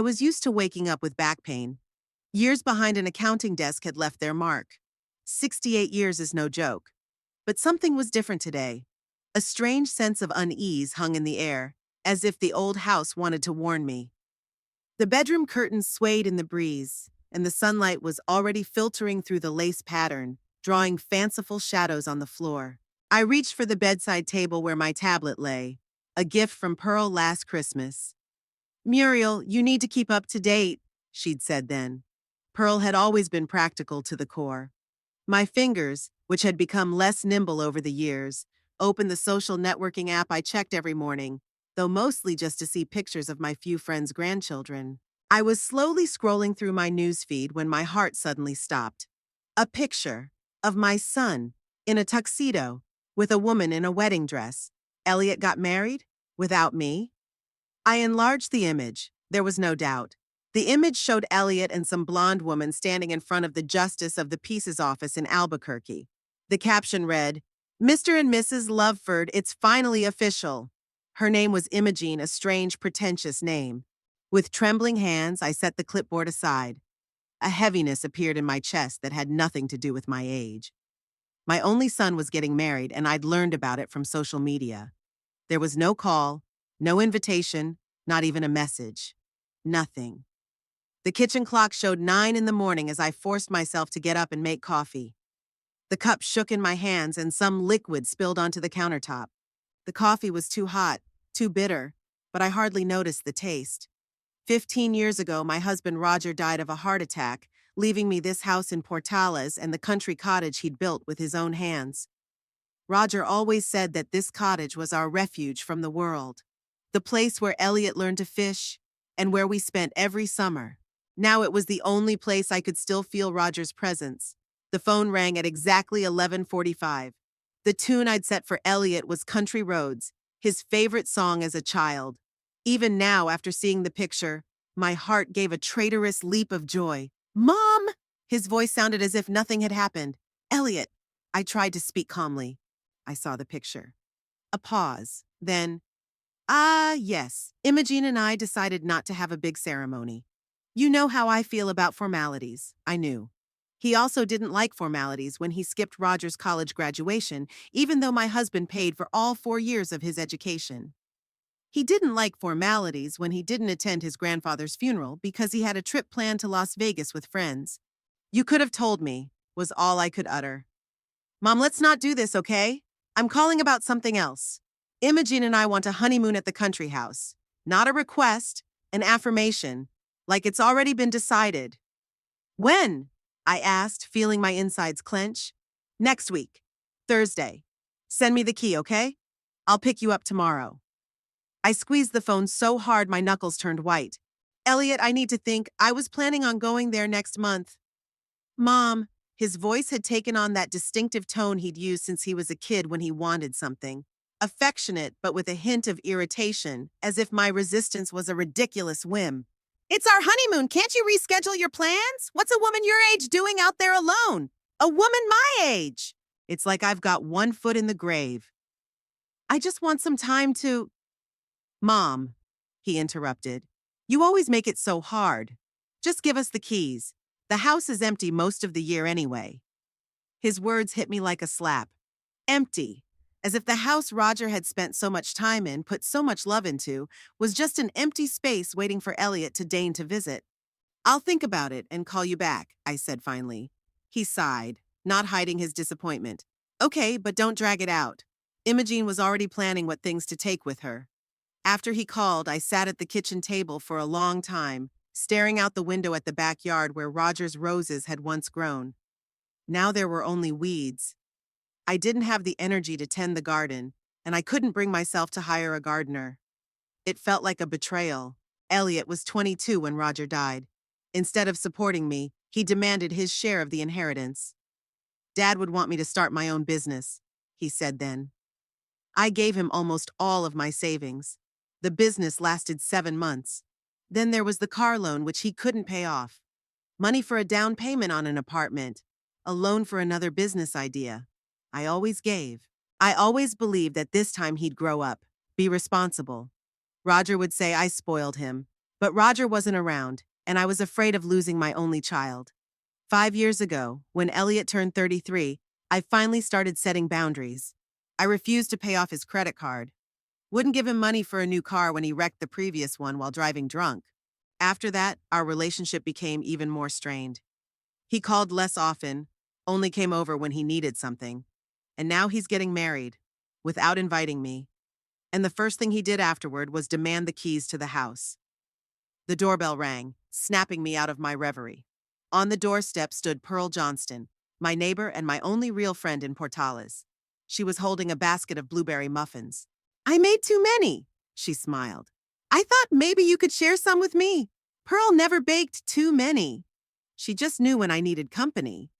I was used to waking up with back pain. Years behind an accounting desk had left their mark. 68 years is no joke. But something was different today. A strange sense of unease hung in the air, as if the old house wanted to warn me. The bedroom curtains swayed in the breeze, and the sunlight was already filtering through the lace pattern, drawing fanciful shadows on the floor. I reached for the bedside table where my tablet lay, a gift from Pearl last Christmas. "Muriel, you need to keep up to date," she'd said then. Pearl had always been practical to the core. My fingers, which had become less nimble over the years, opened the social networking app I checked every morning, though mostly just to see pictures of my few friends' grandchildren. I was slowly scrolling through my newsfeed when my heart suddenly stopped. A picture of my son in a tuxedo with a woman in a wedding dress. Elliot got married without me? I enlarged the image. There was no doubt. The image showed Elliot and some blonde woman standing in front of the Justice of the Peace's office in Albuquerque. The caption read, "Mr. and Mrs. Loveford, it's finally official." Her name was Imogene, a strange, pretentious name. With trembling hands, I set the clipboard aside. A heaviness appeared in my chest that had nothing to do with my age. My only son was getting married, and I'd learned about it from social media. There was no call, no invitation, not even a message. Nothing. The kitchen clock showed 9 in the morning as I forced myself to get up and make coffee. The cup shook in my hands and some liquid spilled onto the countertop. The coffee was too hot, too bitter, but I hardly noticed the taste. 15 years ago, my husband Roger died of a heart attack, leaving me this house in Portales and the country cottage he'd built with his own hands. Roger always said that this cottage was our refuge from the world, the place where Elliot learned to fish and where we spent every summer. Now it was the only place I could still feel Roger's presence. The phone rang at exactly 11:45. The tune I'd set for Elliot was Country Roads, his favorite song as a child. Even now, after seeing the picture, my heart gave a traitorous leap of joy. "Mom!" His voice sounded as if nothing had happened. "Elliot." I tried to speak calmly. I saw the picture. A pause. Then, yes. Imogene and I decided not to have a big ceremony. You know how I feel about formalities, I knew. He also didn't like formalities when he skipped Roger's college graduation, even though my husband paid for all 4 years of his education. He didn't like formalities when he didn't attend his grandfather's funeral because he had a trip planned to Las Vegas with friends. "You could have told me," was all I could utter. "Mom, let's not do this, okay? I'm calling about something else. Imogen and I want a honeymoon at the country house. Not a request, an affirmation, like it's already been decided." "When?" I asked, feeling my insides clench. "Next week. Thursday. Send me the key, okay? I'll pick you up tomorrow." I squeezed the phone so hard my knuckles turned white. "Elliot, I need to think. I was planning on going there next month." "Mom." His voice had taken on that distinctive tone he'd used since he was a kid when he wanted something. Affectionate, but with a hint of irritation, as if my resistance was a ridiculous whim. "It's our honeymoon. Can't you reschedule your plans? What's a woman your age doing out there alone? A woman my age." It's like I've got one foot in the grave. "I just want some time to—" "Mom," he interrupted, "you always make it so hard. Just give us the keys. The house is empty most of the year anyway." His words hit me like a slap. Empty. As if the house Roger had spent so much time in, put so much love into, was just an empty space waiting for Elliot to deign to visit. "I'll think about it and call you back," I said finally. He sighed, not hiding his disappointment. "Okay, but don't drag it out." Imogene was already planning what things to take with her. After he called, I sat at the kitchen table for a long time, staring out the window at the backyard where Roger's roses had once grown. Now there were only weeds. I didn't have the energy to tend the garden, and I couldn't bring myself to hire a gardener. It felt like a betrayal. Elliot was 22 when Roger died. Instead of supporting me, he demanded his share of the inheritance. "Dad would want me to start my own business," he said then. I gave him almost all of my savings. The business lasted 7 months. Then there was the car loan, which he couldn't pay off. Money for a down payment on an apartment. A loan for another business idea. I always gave. I always believed that this time he'd grow up, be responsible. Roger would say I spoiled him. But Roger wasn't around, and I was afraid of losing my only child. 5 years ago, when Elliot turned 33, I finally started setting boundaries. I refused to pay off his credit card. Wouldn't give him money for a new car when he wrecked the previous one while driving drunk. After that, our relationship became even more strained. He called less often, only came over when he needed something. And now he's getting married, without inviting me. And the first thing he did afterward was demand the keys to the house. The doorbell rang, snapping me out of my reverie. On the doorstep stood Pearl Johnston, my neighbor and my only real friend in Portales. She was holding a basket of blueberry muffins. "I made too many," she smiled. "I thought maybe you could share some with me. Pearl never baked too many." She just knew when I needed company.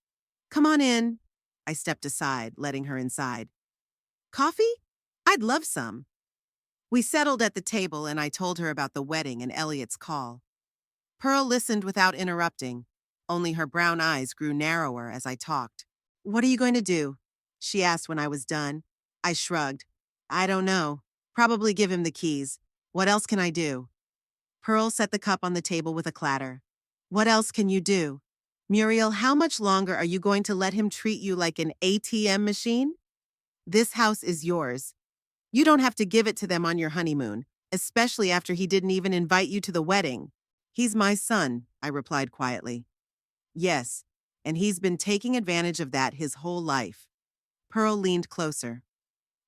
"Come on in." I stepped aside, letting her inside. "Coffee? I'd love some." We settled at the table and I told her about the wedding and Elliot's call. Pearl listened without interrupting, only her brown eyes grew narrower as I talked. "What are you going to do?" she asked when I was done. I shrugged. "I don't know. Probably give him the keys. What else can I do?" Pearl set the cup on the table with a clatter. "What else can you do? Muriel, how much longer are you going to let him treat you like an ATM machine? This house is yours. You don't have to give it to them on your honeymoon, especially after he didn't even invite you to the wedding." "He's my son," I replied quietly. "Yes, and he's been taking advantage of that his whole life." Pearl leaned closer.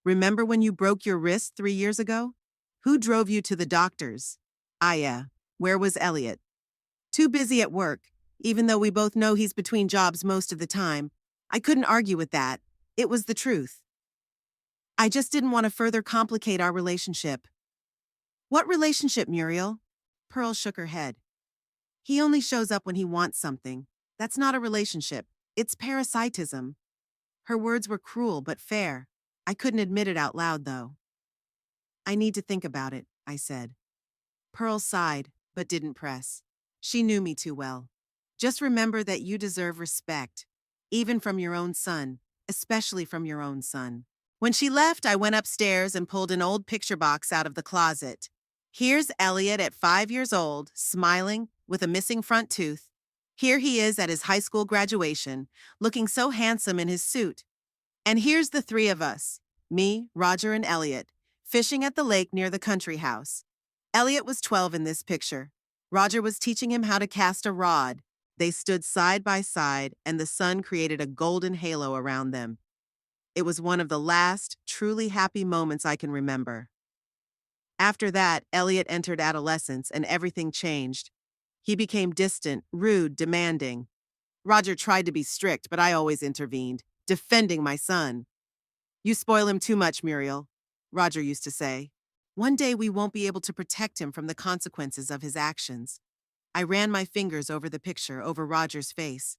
"Remember when you broke your wrist 3 years ago? Who drove you to the doctors?" "Aya. Where was Elliot?" "Too busy at work, even though we both know he's between jobs most of the time." I couldn't argue with that. It was the truth. I just didn't want to further complicate our relationship. "What relationship, Muriel?" Pearl shook her head. "He only shows up when he wants something. That's not a relationship. It's parasitism." Her words were cruel but fair. I couldn't admit it out loud, though. "I need to think about it," I said. Pearl sighed, but didn't press. She knew me too well. "Just remember that you deserve respect, even from your own son, especially from your own son." When she left, I went upstairs and pulled an old picture box out of the closet. Here's Elliot at 5 years old, smiling, with a missing front tooth. Here he is at his high school graduation, looking so handsome in his suit. And here's the three of us, me, Roger, and Elliot, fishing at the lake near the country house. Elliot was 12 in this picture. Roger was teaching him how to cast a rod. They stood side by side, and the sun created a golden halo around them. It was one of the last, truly happy moments I can remember. After that, Elliot entered adolescence and everything changed. He became distant, rude, demanding. Roger tried to be strict, but I always intervened, defending my son. "You spoil him too much, Muriel," Roger used to say. "One day we won't be able to protect him from the consequences of his actions." I ran my fingers over the picture, over Roger's face.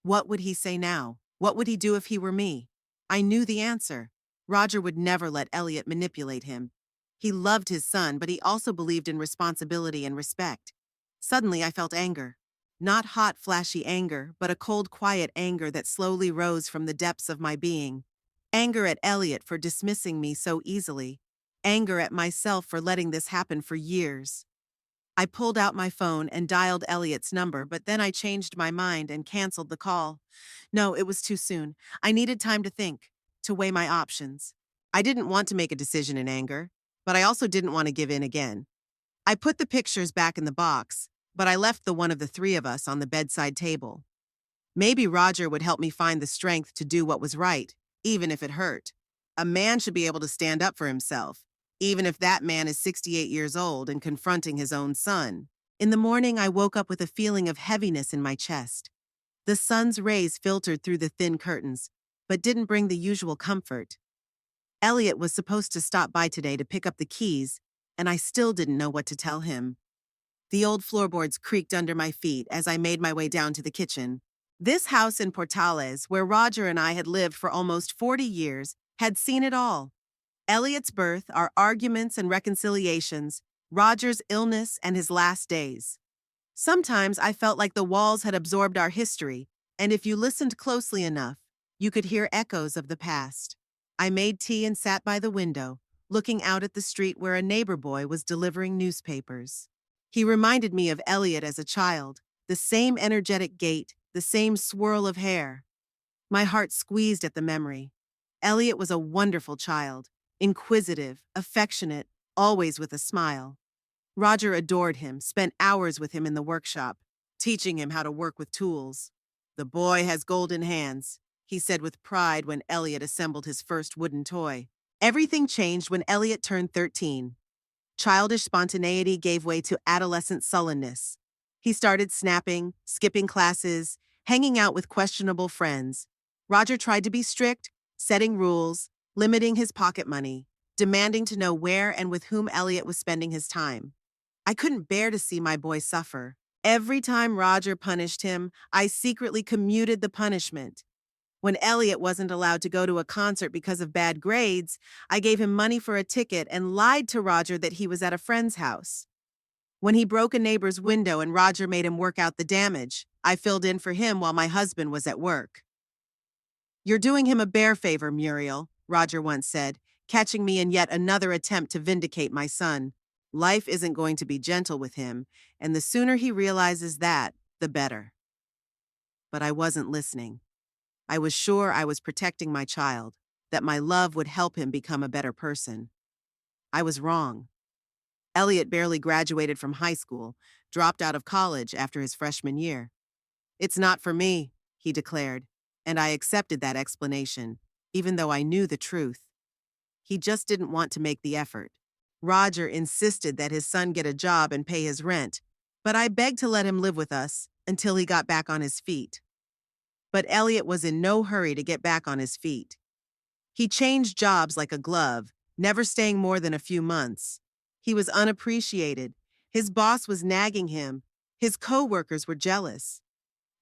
What would he say now? What would he do if he were me? I knew the answer. Roger would never let Elliot manipulate him. He loved his son, but he also believed in responsibility and respect. Suddenly, I felt anger. Not hot, flashy anger, but a cold, quiet anger that slowly rose from the depths of my being. Anger at Elliot for dismissing me so easily. Anger at myself for letting this happen for years. I pulled out my phone and dialed Elliot's number, but then I changed my mind and canceled the call. No, it was too soon. I needed time to think, to weigh my options. I didn't want to make a decision in anger, but I also didn't want to give in again. I put the pictures back in the box, but I left the one of the three of us on the bedside table. Maybe Roger would help me find the strength to do what was right, even if it hurt. A man should be able to stand up for himself, even if that man is 68 years old and confronting his own son. In the morning, I woke up with a feeling of heaviness in my chest. The sun's rays filtered through the thin curtains, but didn't bring the usual comfort. Elliot was supposed to stop by today to pick up the keys, and I still didn't know what to tell him. The old floorboards creaked under my feet as I made my way down to the kitchen. This house in Portales, where Roger and I had lived for almost 40 years, had seen it all. Elliot's birth, our arguments and reconciliations, Roger's illness and his last days. Sometimes I felt like the walls had absorbed our history, and if you listened closely enough, you could hear echoes of the past. I made tea and sat by the window, looking out at the street where a neighbor boy was delivering newspapers. He reminded me of Elliot as a child, the same energetic gait, the same swirl of hair. My heart squeezed at the memory. Elliot was a wonderful child, inquisitive, affectionate, always with a smile. Roger adored him, spent hours with him in the workshop, teaching him how to work with tools. "The boy has golden hands," he said with pride when Elliot assembled his first wooden toy. Everything changed when Elliot turned 13. Childish spontaneity gave way to adolescent sullenness. He started snapping, skipping classes, hanging out with questionable friends. Roger tried to be strict, setting rules, limiting his pocket money, demanding to know where and with whom Elliot was spending his time. I couldn't bear to see my boy suffer. Every time Roger punished him, I secretly commuted the punishment. When Elliot wasn't allowed to go to a concert because of bad grades, I gave him money for a ticket and lied to Roger that he was at a friend's house. When he broke a neighbor's window and Roger made him work out the damage, I filled in for him while my husband was at work. "You're doing him a bare favor, Muriel," Roger once said, catching me in yet another attempt to vindicate my son. "Life isn't going to be gentle with him, and the sooner he realizes that, the better." But I wasn't listening. I was sure I was protecting my child, that my love would help him become a better person. I was wrong. Elliot barely graduated from high school, dropped out of college after his freshman year. "It's not for me," he declared, and I accepted that explanation, even though I knew the truth. He just didn't want to make the effort. Roger insisted that his son get a job and pay his rent, but I begged to let him live with us until he got back on his feet. But Elliot was in no hurry to get back on his feet. He changed jobs like a glove, never staying more than a few months. He was unappreciated. His boss was nagging him. His co-workers were jealous.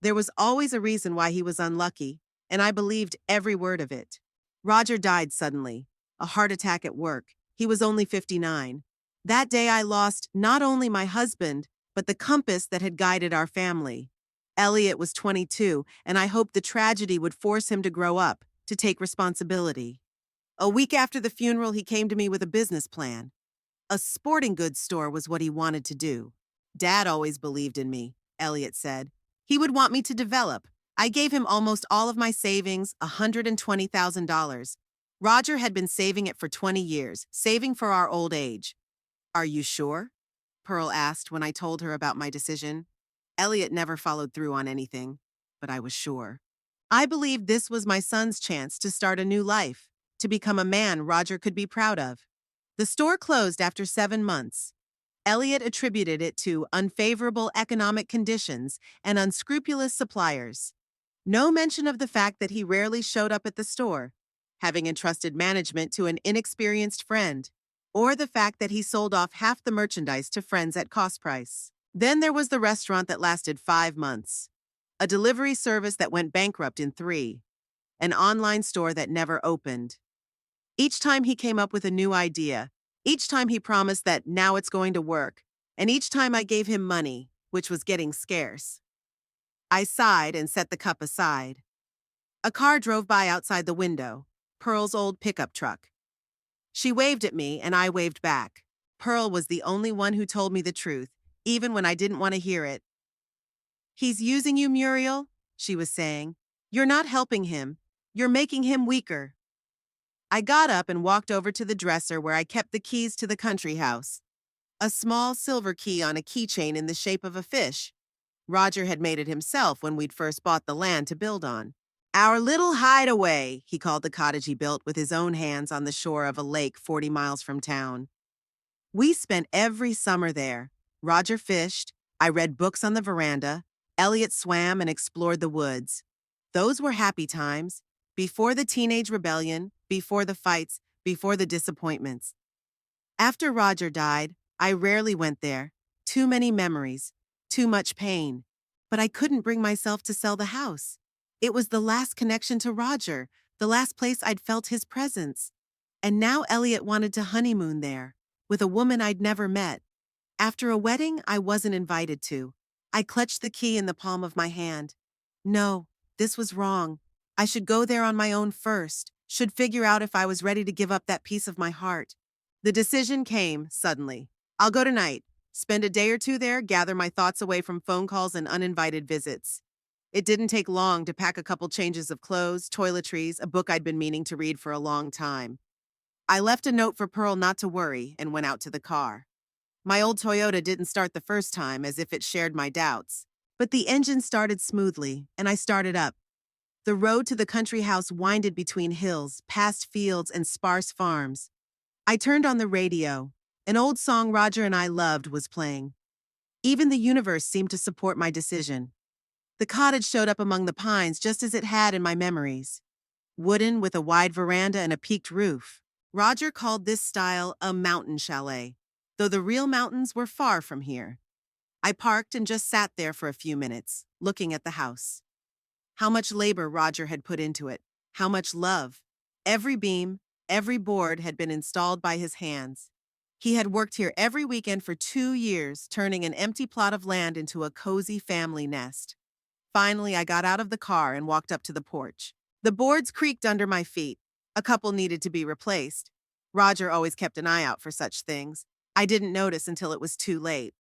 There was always a reason why he was unlucky, and I believed every word of it. Roger died suddenly, a heart attack at work. He was only 59. That day I lost not only my husband, but the compass that had guided our family. Elliot was 22, and I hoped the tragedy would force him to grow up, to take responsibility. A week after the funeral, he came to me with a business plan. A sporting goods store was what he wanted to do. "Dad always believed in me," Elliot said. "He would want me to develop." I gave him almost all of my savings, $120,000. Roger had been saving it for 20 years, saving for our old age. "Are you sure?" Pearl asked when I told her about my decision. Elliot never followed through on anything, but I was sure. I believed this was my son's chance to start a new life, to become a man Roger could be proud of. The store closed after 7 months. Elliot attributed it to unfavorable economic conditions and unscrupulous suppliers. No mention of the fact that he rarely showed up at the store, having entrusted management to an inexperienced friend, or the fact that he sold off half the merchandise to friends at cost price. Then there was the restaurant that lasted 5 months, a delivery service that went bankrupt in 3, an online store that never opened. Each time he came up with a new idea, each time he promised that now it's going to work, and each time I gave him money, which was getting scarce. I sighed and set the cup aside. A car drove by outside the window, Pearl's old pickup truck. She waved at me and I waved back. Pearl was the only one who told me the truth, even when I didn't want to hear it. "He's using you, Muriel," she was saying. "You're not helping him. You're making him weaker." I got up and walked over to the dresser where I kept the keys to the country house. A small silver key on a keychain in the shape of a fish. Roger had made it himself when we'd first bought the land to build on. "Our little hideaway," he called the cottage he built with his own hands on the shore of a lake 40 miles from town. We spent every summer there. Roger fished, I read books on the veranda, Elliot swam and explored the woods. Those were happy times, before the teenage rebellion, before the fights, before the disappointments. After Roger died, I rarely went there. Too many memories, too much pain. But I couldn't bring myself to sell the house. It was the last connection to Roger, the last place I'd felt his presence. And now Elliot wanted to honeymoon there, with a woman I'd never met. After a wedding I wasn't invited to. I clutched the key in the palm of my hand. No, this was wrong. I should go there on my own first, should figure out if I was ready to give up that piece of my heart. The decision came, suddenly. "I'll go tonight," Spend a day or two there, gather my thoughts away from phone calls and uninvited visits. It didn't take long to pack a couple changes of clothes, toiletries, a book I'd been meaning to read for a long time. I left a note for Pearl not to worry and went out to the car. My old Toyota didn't start the first time, as if it shared my doubts. But the engine started smoothly, and I started up. The road to the country house winded between hills, past fields and sparse farms. I turned on the radio. An old song Roger and I loved was playing. Even the universe seemed to support my decision. The cottage showed up among the pines just as it had in my memories. Wooden with a wide veranda and a peaked roof. Roger called this style a mountain chalet, though the real mountains were far from here. I parked and just sat there for a few minutes, looking at the house. How much labor Roger had put into it, how much love. Every beam, every board had been installed by his hands. He had worked here every weekend for 2 years, turning an empty plot of land into a cozy family nest. Finally, I got out of the car and walked up to the porch. The boards creaked under my feet. A couple needed to be replaced. Roger always kept an eye out for such things. I didn't notice until it was too late.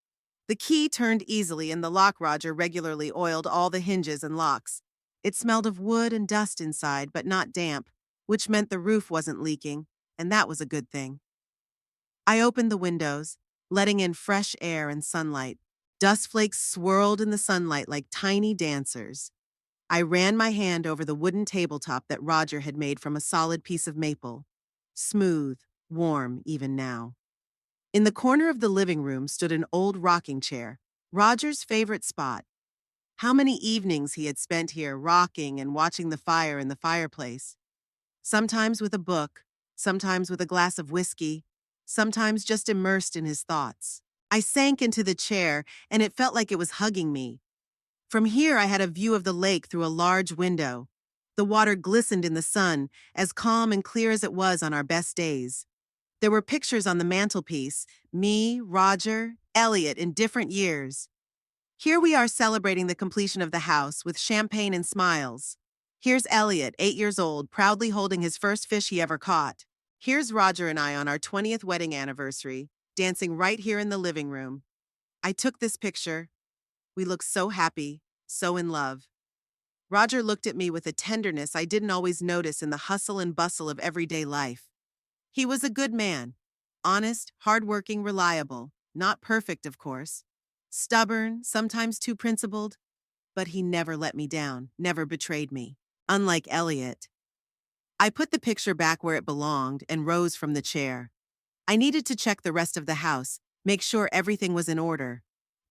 The key turned easily and the lock Roger regularly oiled all the hinges and locks. It smelled of wood and dust inside, but not damp, which meant the roof wasn't leaking, and that was a good thing. I opened the windows, letting in fresh air and sunlight. Dust flakes swirled in the sunlight like tiny dancers. I ran my hand over the wooden tabletop that Roger had made from a solid piece of maple. Smooth, warm even now. In the corner of the living room stood an old rocking chair, Roger's favorite spot. How many evenings he had spent here rocking and watching the fire in the fireplace. Sometimes with a book, sometimes with a glass of whiskey, sometimes just immersed in his thoughts. I sank into the chair, and it felt like it was hugging me. From here, I had a view of the lake through a large window. The water glistened in the sun, as calm and clear as it was on our best days. There were pictures on the mantelpiece, me, Roger, Elliot in different years. Here we are celebrating the completion of the house with champagne and smiles. Here's Elliot, 8 years old, proudly holding his first fish he ever caught. Here's Roger and I on our 20th wedding anniversary, dancing right here in the living room. I took this picture. We looked so happy, so in love. Roger looked at me with a tenderness I didn't always notice in the hustle and bustle of everyday life. He was a good man. Honest, hardworking, reliable. Not perfect, of course. Stubborn, sometimes too principled. But he never let me down, never betrayed me. Unlike Elliot. I put the picture back where it belonged and rose from the chair. I needed to check the rest of the house, make sure everything was in order.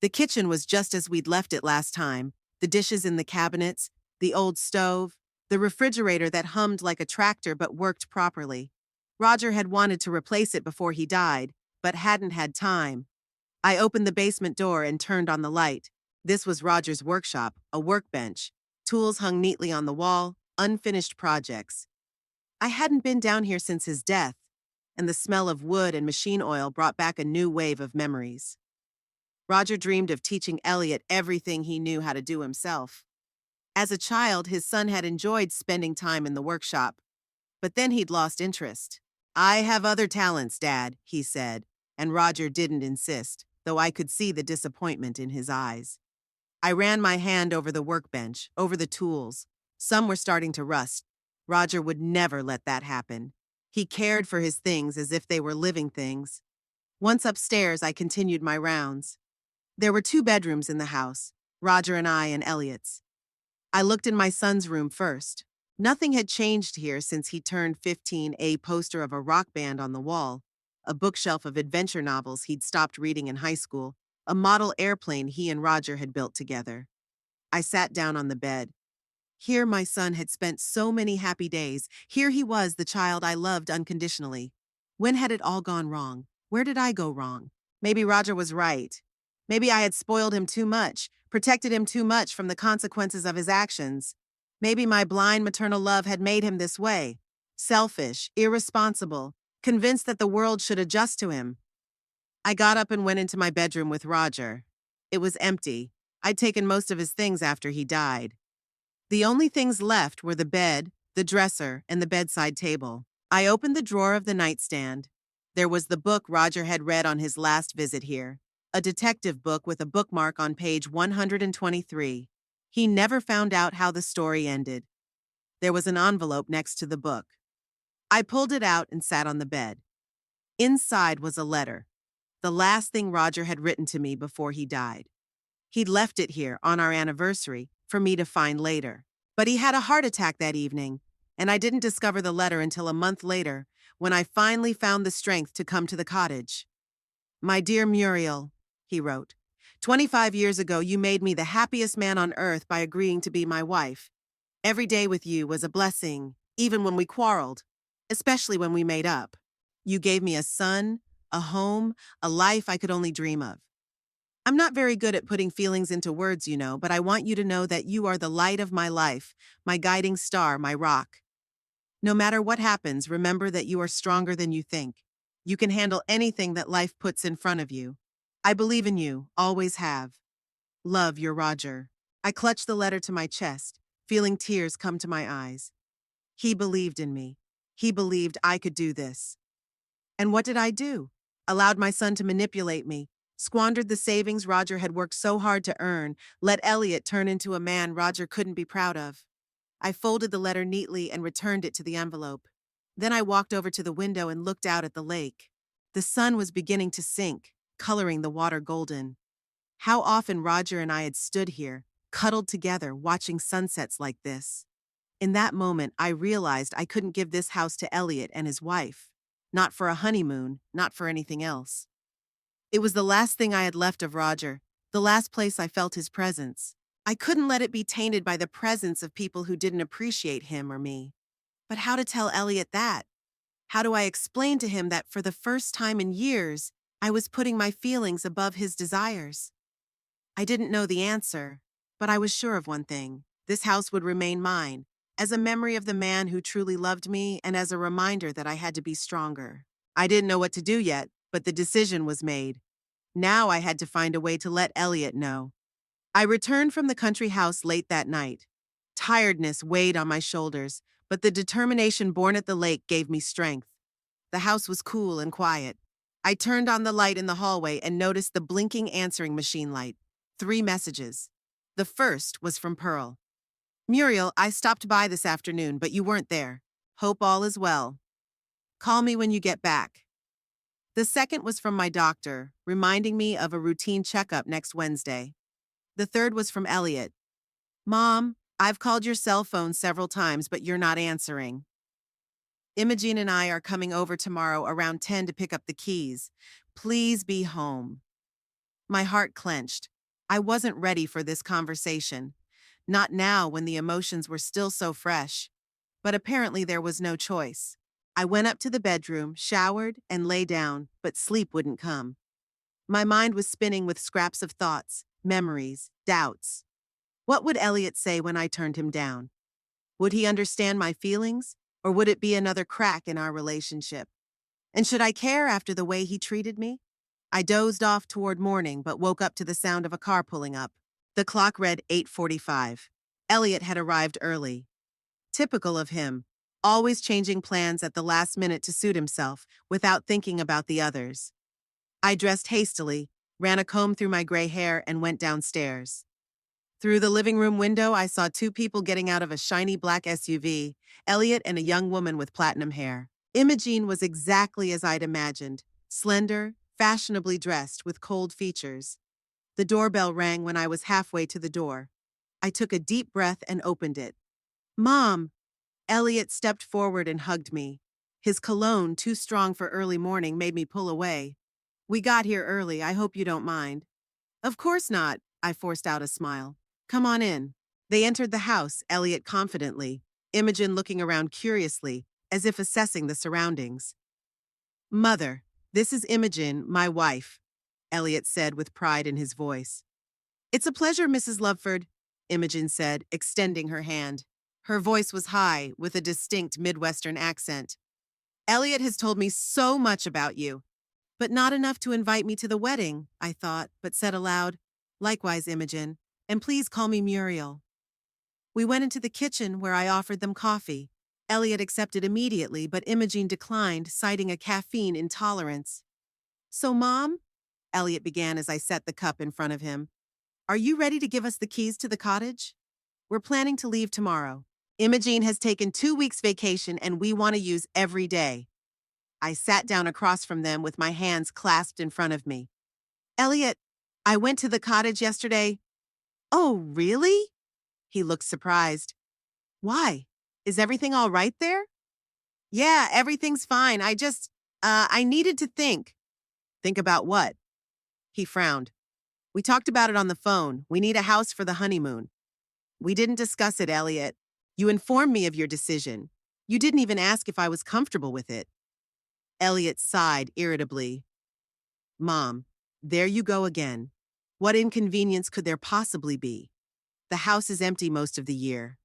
The kitchen was just as we'd left it last time, the dishes in the cabinets, the old stove, the refrigerator that hummed like a tractor but worked properly. Roger had wanted to replace it before he died, but hadn't had time. I opened the basement door and turned on the light. This was Roger's workshop, a workbench. Tools hung neatly on the wall, unfinished projects. I hadn't been down here since his death, and the smell of wood and machine oil brought back a new wave of memories. Roger dreamed of teaching Elliot everything he knew how to do himself. As a child, his son had enjoyed spending time in the workshop, but then he'd lost interest. "I have other talents, Dad," he said, and Roger didn't insist, though I could see the disappointment in his eyes. I ran my hand over the workbench, over the tools. Some were starting to rust. Roger would never let that happen. He cared for his things as if they were living things. Once upstairs, I continued my rounds. There were 2 bedrooms in the house, Roger and I and Elliot's. I looked in my son's room first. Nothing had changed here since he turned 15, a poster of a rock band on the wall, a bookshelf of adventure novels he'd stopped reading in high school, a model airplane he and Roger had built together. I sat down on the bed. Here my son had spent so many happy days. Here he was, the child I loved unconditionally. When had it all gone wrong? Where did I go wrong? Maybe Roger was right. Maybe I had spoiled him too much, protected him too much from the consequences of his actions. Maybe my blind maternal love had made him this way. Selfish, irresponsible, convinced that the world should adjust to him. I got up and went into my bedroom with Roger. It was empty. I'd taken most of his things after he died. The only things left were the bed, the dresser, and the bedside table. I opened the drawer of the nightstand. There was the book Roger had read on his last visit here. a detective book with a bookmark on page 123. He never found out how the story ended. There was an envelope next to the book. I pulled it out and sat on the bed. Inside was a letter, the last thing Roger had written to me before he died. He'd left it here on our anniversary for me to find later. But he had a heart attack that evening, and I didn't discover the letter until a month later when I finally found the strength to come to the cottage. "My dear Muriel," he wrote, "25 years ago you made me the happiest man on earth by agreeing to be my wife. Every day with you was a blessing, even when we quarreled, especially when we made up. You gave me a son, a home, a life I could only dream of. I'm not very good at putting feelings into words, but I want you to know that you are the light of my life, my guiding star, my rock. No matter what happens, remember that you are stronger than you think. You can handle anything that life puts in front of you. I believe in you, always have. Love, your Roger." I clutched the letter to my chest, feeling tears come to my eyes. He believed in me. He believed I could do this. And what did I do? Allowed my son to manipulate me, squandered the savings Roger had worked so hard to earn, let Elliot turn into a man Roger couldn't be proud of. I folded the letter neatly and returned it to the envelope. Then I walked over to the window and looked out at the lake. The sun was beginning to sink, coloring the water golden. How often Roger and I had stood here, cuddled together, watching sunsets like this. In that moment, I realized I couldn't give this house to Elliot and his wife. Not for a honeymoon, not for anything else. It was the last thing I had left of Roger, the last place I felt his presence. I couldn't let it be tainted by the presence of people who didn't appreciate him or me. But how to tell Elliot that? How do I explain to him that for the first time in years, I was putting my feelings above his desires? I didn't know the answer, but I was sure of one thing. This house would remain mine, as a memory of the man who truly loved me and as a reminder that I had to be stronger. I didn't know what to do yet, but the decision was made. Now I had to find a way to let Elliot know. I returned from the country house late that night. Tiredness weighed on my shoulders, but the determination born at the lake gave me strength. The house was cool and quiet. I turned on the light in the hallway and noticed the blinking answering machine light. 3 messages. The first was from Pearl. "Muriel, I stopped by this afternoon, but you weren't there. Hope all is well. Call me when you get back." The second was from my doctor, reminding me of a routine checkup next Wednesday. The third was from Elliot. "Mom, I've called your cell phone several times, but you're not answering. Imogen and I are coming over tomorrow around 10 to pick up the keys. Please be home." My heart clenched. I wasn't ready for this conversation. Not now when the emotions were still so fresh. But apparently there was no choice. I went up to the bedroom, showered, and lay down, but sleep wouldn't come. My mind was spinning with scraps of thoughts, memories, doubts. What would Elliot say when I turned him down? Would he understand my feelings, or would it be another crack in our relationship? And should I care after the way he treated me? I dozed off toward morning, but woke up to the sound of a car pulling up. The clock read 8:45. Elliot had arrived early. Typical of him, always changing plans at the last minute to suit himself, without thinking about the others. I dressed hastily, ran a comb through my gray hair, and went downstairs. Through the living room window, I saw 2 people getting out of a shiny black SUV, Elliot and a young woman with platinum hair. Imogen was exactly as I'd imagined, slender, fashionably dressed, with cold features. The doorbell rang when I was halfway to the door. I took a deep breath and opened it. "Mom!" Elliot stepped forward and hugged me. His cologne, too strong for early morning, made me pull away. "We got here early, I hope you don't mind." "Of course not," I forced out a smile. "Come on in." They entered the house, Elliot confidently, Imogen looking around curiously, as if assessing the surroundings. "Mother, this is Imogen, my wife," Elliot said with pride in his voice. "It's a pleasure, Mrs. Loveford," Imogen said, extending her hand. Her voice was high, with a distinct Midwestern accent. "Elliot has told me so much about you, but not enough to invite me to the wedding," I thought, but said aloud, "Likewise, Imogen, and please call me Muriel." We went into the kitchen where I offered them coffee. Elliot accepted immediately, but Imogen declined, citing a caffeine intolerance. "So, Mom, Elliot began as I set the cup in front of him. Are you ready to give us the keys to the cottage? We're planning to leave tomorrow. Imogene has taken 2 weeks vacation and we want to use every day. I sat down across from them with my hands clasped in front of me. Elliot, I went to the cottage yesterday. Oh, really? He looked surprised. Why? Is everything all right there? Yeah, everything's fine. I needed to think. Think about what? He frowned. We talked about it on the phone. We need a house for the honeymoon. We didn't discuss it, Elliot. You informed me of your decision. You didn't even ask if I was comfortable with it. Elliot sighed irritably. Mom, there you go again. What inconvenience could there possibly be? The house is empty most of the year.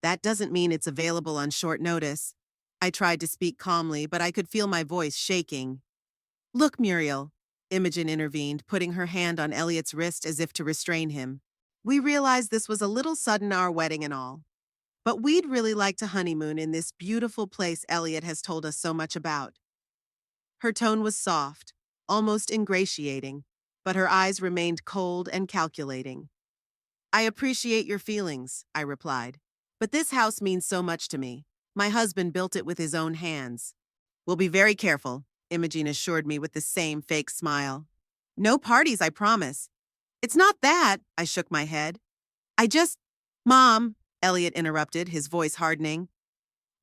That doesn't mean it's available on short notice. I tried to speak calmly, but I could feel my voice shaking. Look, Muriel, Imogen intervened, putting her hand on Elliot's wrist as if to restrain him. We realized this was a little sudden, our wedding and all. But we'd really like to honeymoon in this beautiful place Elliot has told us so much about. Her tone was soft, almost ingratiating, but her eyes remained cold and calculating. I appreciate your feelings, I replied. But this house means so much to me. My husband built it with his own hands. We'll be very careful, Imogen assured me with the same fake smile. No parties, I promise. It's not that, I shook my head. Mom, Elliot interrupted, his voice hardening.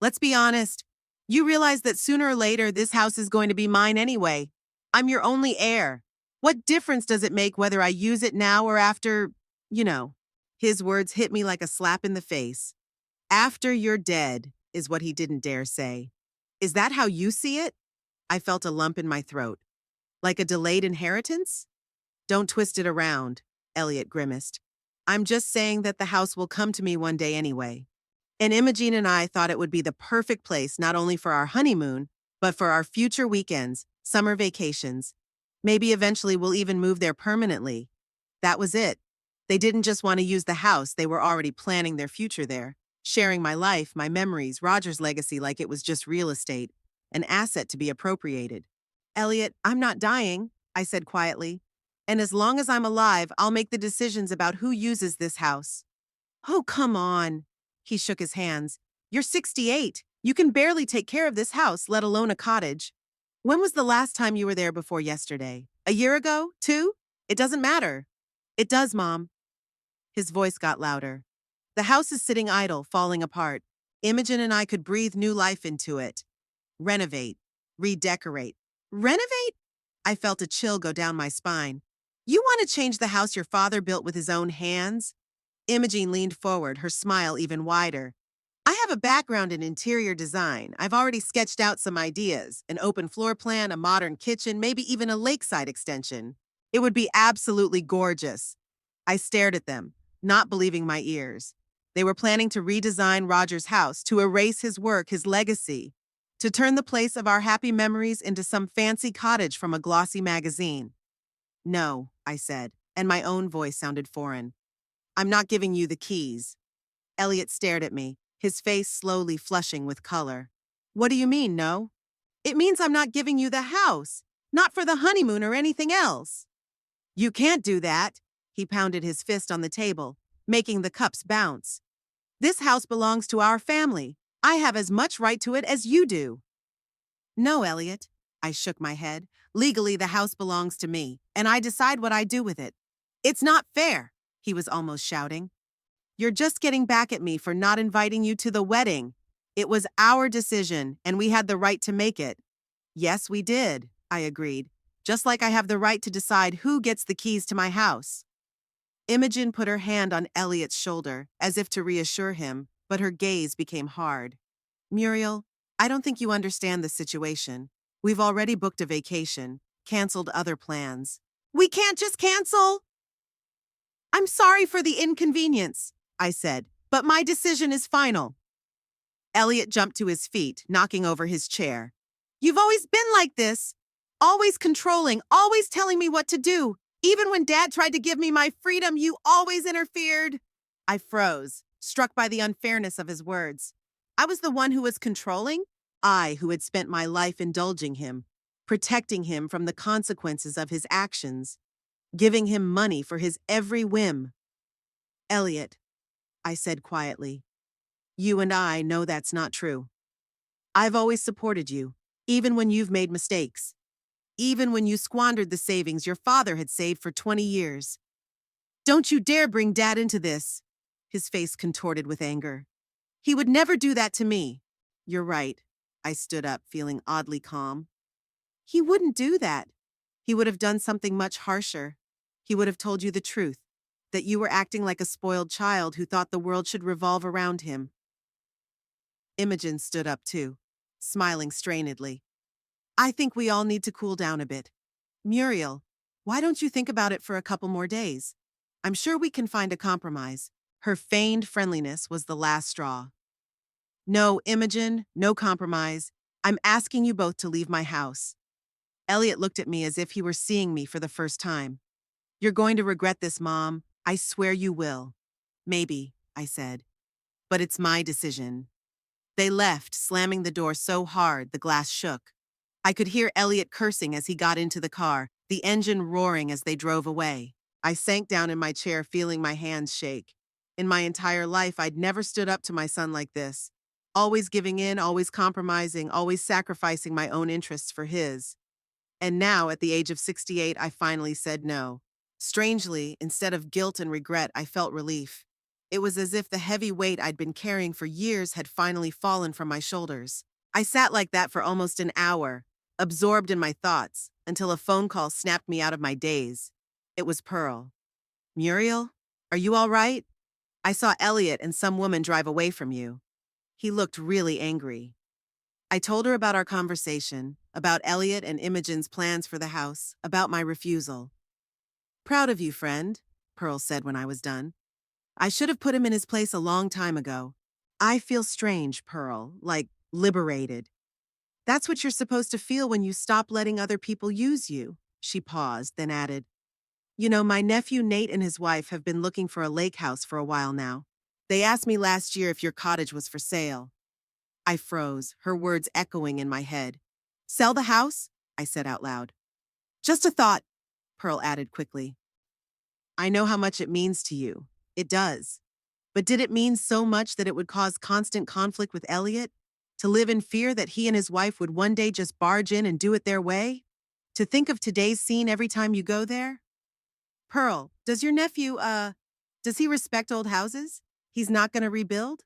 Let's be honest. You realize that sooner or later this house is going to be mine anyway. I'm your only heir. What difference does it make whether I use it now or after, you know? His words hit me like a slap in the face. After you're dead, is what he didn't dare say. Is that how you see it? I felt a lump in my throat. Like a delayed inheritance? Don't twist it around, Elliot grimaced. I'm just saying that the house will come to me one day anyway. And Imogen and I thought it would be the perfect place not only for our honeymoon, but for our future weekends, summer vacations. Maybe eventually we'll even move there permanently. That was it. They didn't just want to use the house, they were already planning their future there, sharing my life, my memories, Roger's legacy like it was just real estate, an asset to be appropriated. Elliot, I'm not dying, I said quietly. And as long as I'm alive, I'll make the decisions about who uses this house. Oh, come on. He shook his hands. You're 68. You can barely take care of this house, let alone a cottage. When was the last time you were there before yesterday? A year ago? 2? It doesn't matter. It does, Mom. His voice got louder. The house is sitting idle, falling apart. Imogen and I could breathe new life into it. Renovate. Redecorate. Renovate? I felt a chill go down my spine. You want to change the house your father built with his own hands? Imogen leaned forward, her smile even wider. I have a background in interior design. I've already sketched out some ideas. An open floor plan, a modern kitchen, maybe even a lakeside extension. It would be absolutely gorgeous. I stared at them, not believing my ears. They were planning to redesign Roger's house, to erase his work, his legacy, to turn the place of our happy memories into some fancy cottage from a glossy magazine. No, I said, and my own voice sounded foreign. I'm not giving you the keys. Elliot stared at me, his face slowly flushing with color. What do you mean, no? It means I'm not giving you the house, not for the honeymoon or anything else. You can't do that. He pounded his fist on the table, making the cups bounce. This house belongs to our family. I have as much right to it as you do. No, Elliot. I shook my head. Legally, the house belongs to me, and I decide what I do with it. It's not fair, he was almost shouting. You're just getting back at me for not inviting you to the wedding. It was our decision, and we had the right to make it. Yes, we did, I agreed, just like I have the right to decide who gets the keys to my house. Imogen put her hand on Elliot's shoulder, as if to reassure him, but her gaze became hard. Muriel, I don't think you understand the situation. We've already booked a vacation, canceled other plans. We can't just cancel! I'm sorry for the inconvenience, I said, but my decision is final. Elliot jumped to his feet, knocking over his chair. You've always been like this. Always controlling, always telling me what to do. Even when Dad tried to give me my freedom, you always interfered. I froze, struck by the unfairness of his words. I was the one who was controlling? I, who had spent my life indulging him. protecting him from the consequences of his actions, giving him money for his every whim. Elliot, I said quietly, you and I know that's not true. I've always supported you, even when you've made mistakes, even when you squandered the savings your father had saved for 20 years. Don't you dare bring Dad into this. His face contorted with anger. He would never do that to me. You're right. I stood up, feeling oddly calm. He wouldn't do that. He would have done something much harsher. He would have told you the truth, that you were acting like a spoiled child who thought the world should revolve around him. Imogen stood up too, smiling strainedly. I think we all need to cool down a bit. Muriel, why don't you think about it for a couple more days? I'm sure we can find a compromise. Her feigned friendliness was the last straw. No, Imogen, no compromise. I'm asking you both to leave my house. Elliot looked at me as if he were seeing me for the first time. You're going to regret this, Mom. I swear you will. Maybe, I said. But it's my decision. They left, slamming the door so hard the glass shook. I could hear Elliot cursing as he got into the car, the engine roaring as they drove away. I sank down in my chair, feeling my hands shake. In my entire life, I'd never stood up to my son like this. Always giving in, always compromising, always sacrificing my own interests for his. And now, at the age of 68, I finally said no. Strangely, instead of guilt and regret, I felt relief. It was as if the heavy weight I'd been carrying for years had finally fallen from my shoulders. I sat like that for almost an hour, absorbed in my thoughts, until a phone call snapped me out of my daze. It was Pearl. Muriel, are you all right? I saw Elliot and some woman drive away from you. He looked really angry. I told her about our conversation, about Elliot and Imogen's plans for the house, about my refusal. Proud of you, friend, Pearl said when I was done. I should have put him in his place a long time ago. I feel strange, Pearl, like liberated. That's what you're supposed to feel when you stop letting other people use you. She paused, then added, you know, my nephew Nate and his wife have been looking for a lake house for a while now. They asked me last year if your cottage was for sale. I froze, her words echoing in my head. Sell the house? I said out loud. Just a thought, Pearl added quickly. I know how much it means to you. It does. But did it mean so much that it would cause constant conflict with Elliot? To live in fear that he and his wife would one day just barge in and do it their way? To think of today's scene every time you go there? Pearl, does your nephew, does he respect old houses? He's not going to rebuild?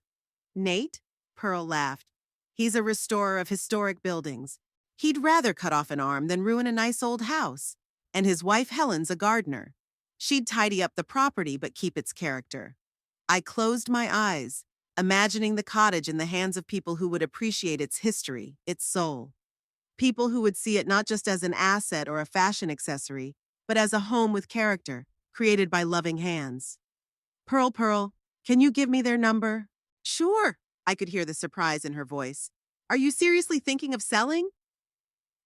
Nate? Pearl laughed. He's a restorer of historic buildings. He'd rather cut off an arm than ruin a nice old house. And his wife Helen's a gardener. She'd tidy up the property but keep its character. I closed my eyes, imagining the cottage in the hands of people who would appreciate its history, its soul. People who would see it not just as an asset or a fashion accessory, but as a home with character, created by loving hands. Pearl, can you give me their number? Sure, I could hear the surprise in her voice. Are you seriously thinking of selling?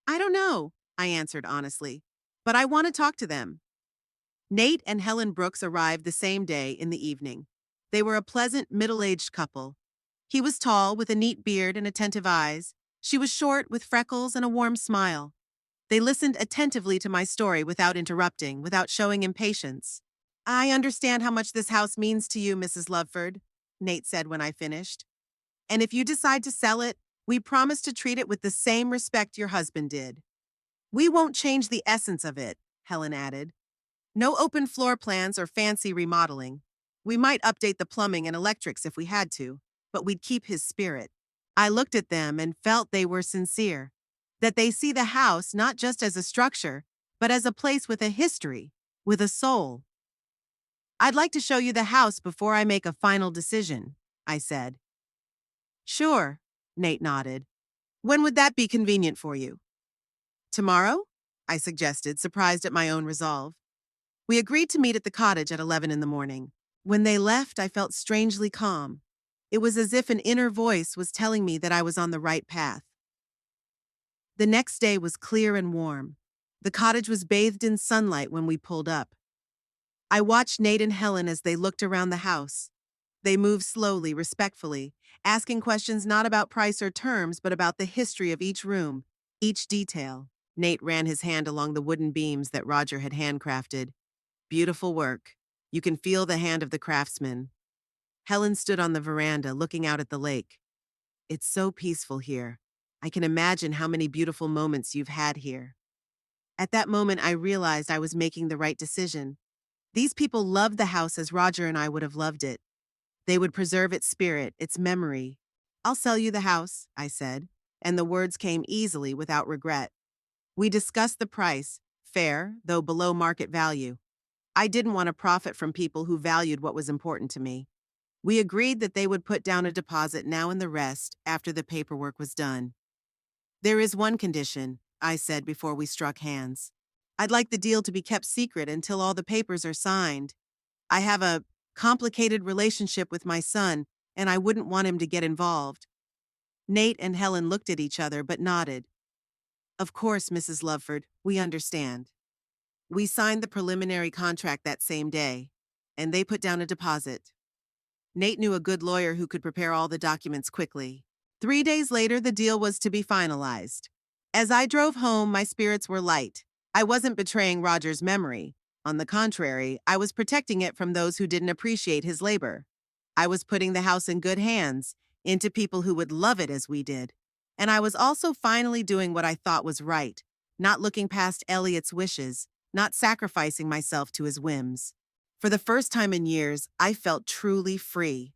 I don't know, I answered honestly, but I want to talk to them. Nate and Helen Brooks arrived the same day in the evening. They were a pleasant, middle-aged couple. He was tall, with a neat beard and attentive eyes. She was short, with freckles and a warm smile. They listened attentively to my story without interrupting, without showing impatience. I understand how much this house means to you, Mrs. Loveford, Nate said when I finished. And if you decide to sell it, we promise to treat it with the same respect your husband did. We won't change the essence of it, Helen added. No open floor plans or fancy remodeling. We might update the plumbing and electrics if we had to, but we'd keep his spirit. I looked at them and felt they were sincere. That they see the house not just as a structure, but as a place with a history, with a soul. I'd like to show you the house before I make a final decision, I said. Sure, Nate nodded. When would that be convenient for you? Tomorrow? I suggested, surprised at my own resolve. We agreed to meet at the cottage at 11 in the morning. When they left, I felt strangely calm. It was as if an inner voice was telling me that I was on the right path. The next day was clear and warm. The cottage was bathed in sunlight when we pulled up. I watched Nate and Helen as they looked around the house. They moved slowly, respectfully, asking questions not about price or terms, but about the history of each room, each detail. Nate ran his hand along the wooden beams that Roger had handcrafted. Beautiful work. You can feel the hand of the craftsman. Helen stood on the veranda looking out at the lake. It's so peaceful here. I can imagine how many beautiful moments you've had here. At that moment, I realized I was making the right decision. These people loved the house as Roger and I would have loved it. They would preserve its spirit, its memory. I'll sell you the house, I said, and the words came easily without regret. We discussed the price, fair, though below market value. I didn't want to profit from people who valued what was important to me. We agreed that they would put down a deposit now and the rest after the paperwork was done. There is one condition, I said before we struck hands. I'd like the deal to be kept secret until all the papers are signed. I have a complicated relationship with my son, and I wouldn't want him to get involved. Nate and Helen looked at each other but nodded. Of course, Mrs. Loveford, we understand. We signed the preliminary contract that same day, and they put down a deposit. Nate knew a good lawyer who could prepare all the documents quickly. 3 days later, the deal was to be finalized. As I drove home, my spirits were light. I wasn't betraying Roger's memory. On the contrary, I was protecting it from those who didn't appreciate his labor. I was putting the house in good hands, into people who would love it as we did. And I was also finally doing what I thought was right, not looking past Elliot's wishes, not sacrificing myself to his whims. For the first time in years, I felt truly free.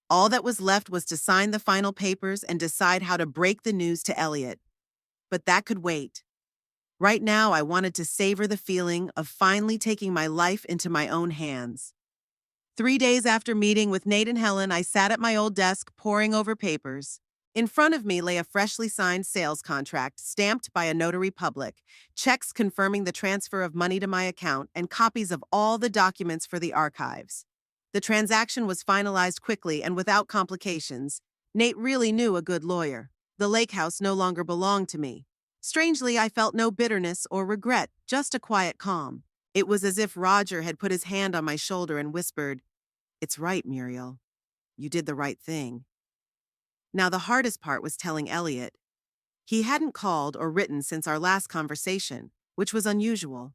All that was left was to sign the final papers and decide how to break the news to Elliot. But that could wait. Right now, I wanted to savor the feeling of finally taking my life into my own hands. 3 days after meeting with Nate and Helen, I sat at my old desk poring over papers. In front of me lay a freshly signed sales contract stamped by a notary public, checks confirming the transfer of money to my account, and copies of all the documents for the archives. The transaction was finalized quickly and without complications. Nate really knew a good lawyer. The lake house no longer belonged to me. Strangely, I felt no bitterness or regret, just a quiet calm. It was as if Roger had put his hand on my shoulder and whispered, "It's right, Muriel. You did the right thing." Now, the hardest part was telling Elliot. He hadn't called or written since our last conversation, which was unusual.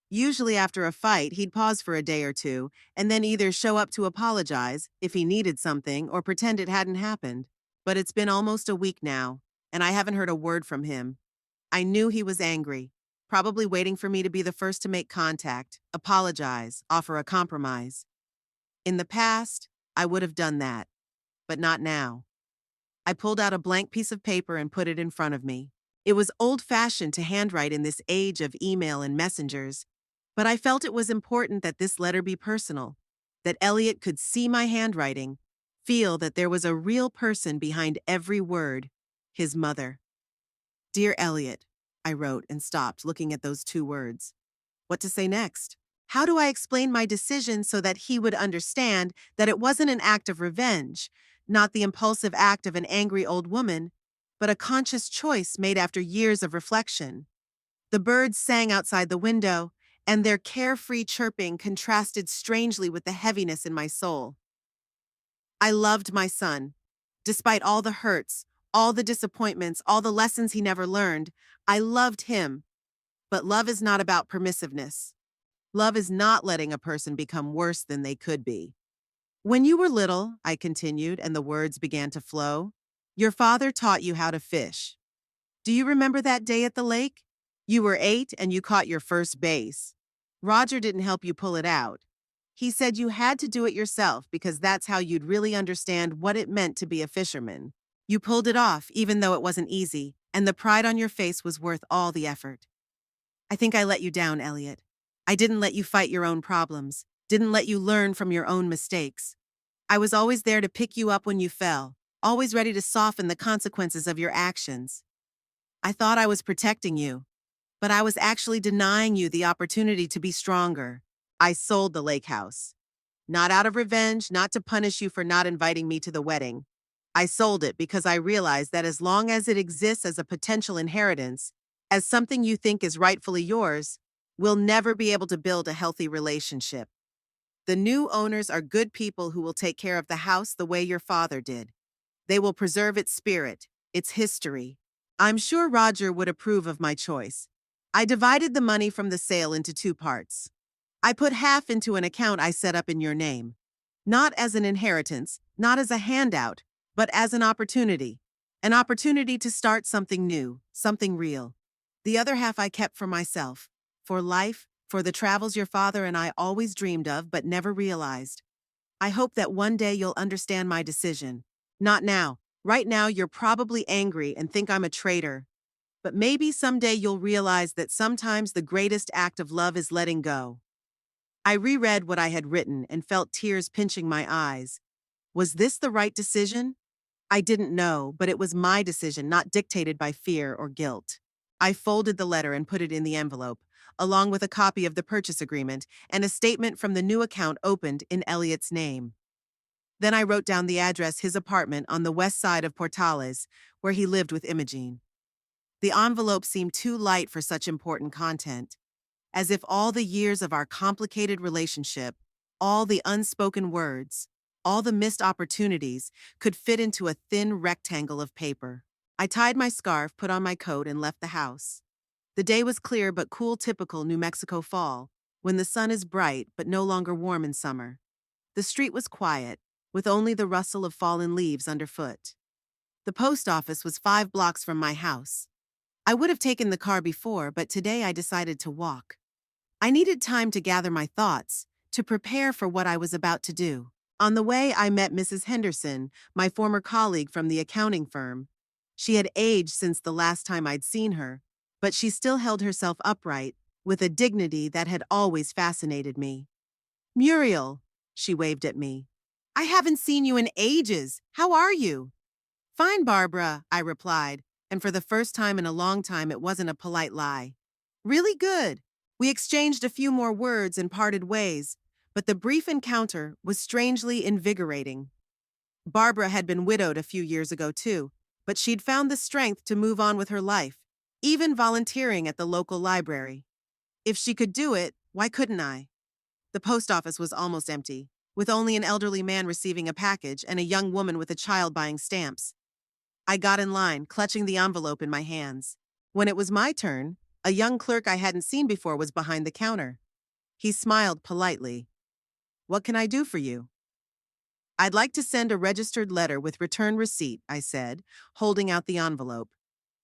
Usually after a fight, he'd pause for a day or two, and then either show up to apologize, if he needed something, or pretend it hadn't happened. But it's been almost a week now, and I haven't heard a word from him. I knew he was angry, probably waiting for me to be the first to make contact, apologize, offer a compromise. In the past, I would have done that, but not now. I pulled out a blank piece of paper and put it in front of me. It was old-fashioned to handwrite in this age of email and messengers, but I felt it was important that this letter be personal, that Elliot could see my handwriting, feel that there was a real person behind every word, his mother. "Dear Elliot," I wrote and stopped, looking at those 2 words. What to say next? How do I explain my decision so that he would understand that it wasn't an act of revenge, not the impulsive act of an angry old woman, but a conscious choice made after years of reflection? The birds sang outside the window, and their carefree chirping contrasted strangely with the heaviness in my soul. I loved my son. Despite all the hurts, all the disappointments, all the lessons he never learned, I loved him. But love is not about permissiveness. Love is not letting a person become worse than they could be. "When you were little," I continued, and the words began to flow, "your father taught you how to fish. Do you remember that day at the lake? You were 8 and you caught your first bass. Roger didn't help you pull it out. He said you had to do it yourself because that's how you'd really understand what it meant to be a fisherman. You pulled it off, even though it wasn't easy, and the pride on your face was worth all the effort. I think I let you down, Elliot. I didn't let you fight your own problems, didn't let you learn from your own mistakes. I was always there to pick you up when you fell, always ready to soften the consequences of your actions. I thought I was protecting you, but I was actually denying you the opportunity to be stronger. I sold the lake house. Not out of revenge, not to punish you for not inviting me to the wedding. I sold it because I realized that as long as it exists as a potential inheritance, as something you think is rightfully yours, we'll never be able to build a healthy relationship. The new owners are good people who will take care of the house the way your father did. They will preserve its spirit, its history, I'm sure Roger would approve of my choice. I divided the money from the sale into two parts. I put half into an account I set up in your name. Not as an inheritance, not as a handout, but as an opportunity. An opportunity to start something new, something real. The other half I kept for myself. For life, for the travels your father and I always dreamed of but never realized. I hope that one day you'll understand my decision. Not now. Right now, you're probably angry and think I'm a traitor. But maybe someday you'll realize that sometimes the greatest act of love is letting go. I reread what I had written and felt tears pinching my eyes. Was this the right decision? I didn't know, but it was my decision, not dictated by fear or guilt. I folded the letter and put it in the envelope, along with a copy of the purchase agreement and a statement from the new account opened in Elliot's name. Then I wrote down the address, his apartment on the west side of Portales, where he lived with Imogene. The envelope seemed too light for such important content, as if all the years of our complicated relationship, all the unspoken words, all the missed opportunities could fit into a thin rectangle of paper. I tied my scarf, put on my coat, and left the house. The day was clear but cool, typical New Mexico fall, when the sun is bright but no longer warm in summer. The street was quiet, with only the rustle of fallen leaves underfoot. The post office was 5 blocks from my house. I would have taken the car before, but today I decided to walk. I needed time to gather my thoughts, to prepare for what I was about to do. On the way, I met Mrs. Henderson, my former colleague from the accounting firm. She had aged since the last time I'd seen her, but she still held herself upright, with a dignity that had always fascinated me. "Muriel," she waved at me. "I haven't seen you in ages. How are you?" "Fine, Barbara," I replied, and for the first time in a long time it wasn't a polite lie. "Really good." We exchanged a few more words and parted ways, but the brief encounter was strangely invigorating. Barbara had been widowed a few years ago too, but she'd found the strength to move on with her life, even volunteering at the local library. If she could do it, why couldn't I? The post office was almost empty, with only an elderly man receiving a package and a young woman with a child buying stamps. I got in line, clutching the envelope in my hands. When it was my turn, a young clerk I hadn't seen before was behind the counter. He smiled politely. "What can I do for you?" "I'd like to send a registered letter with return receipt," I said, holding out the envelope.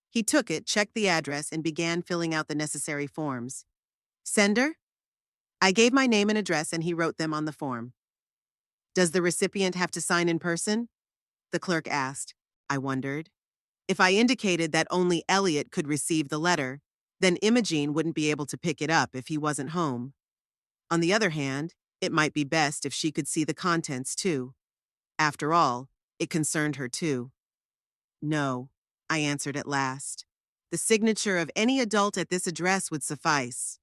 He took it, checked the address, and began filling out the necessary forms. "Sender?" I gave my name and address, and he wrote them on the form. "Does the recipient have to sign in person?" the clerk asked. I wondered. If I indicated that only Elliot could receive the letter, then Imogene wouldn't be able to pick it up if he wasn't home. On the other hand, it might be best if she could see the contents too. After all, it concerned her too. "No," I answered at last. "The signature of any adult at this address would suffice."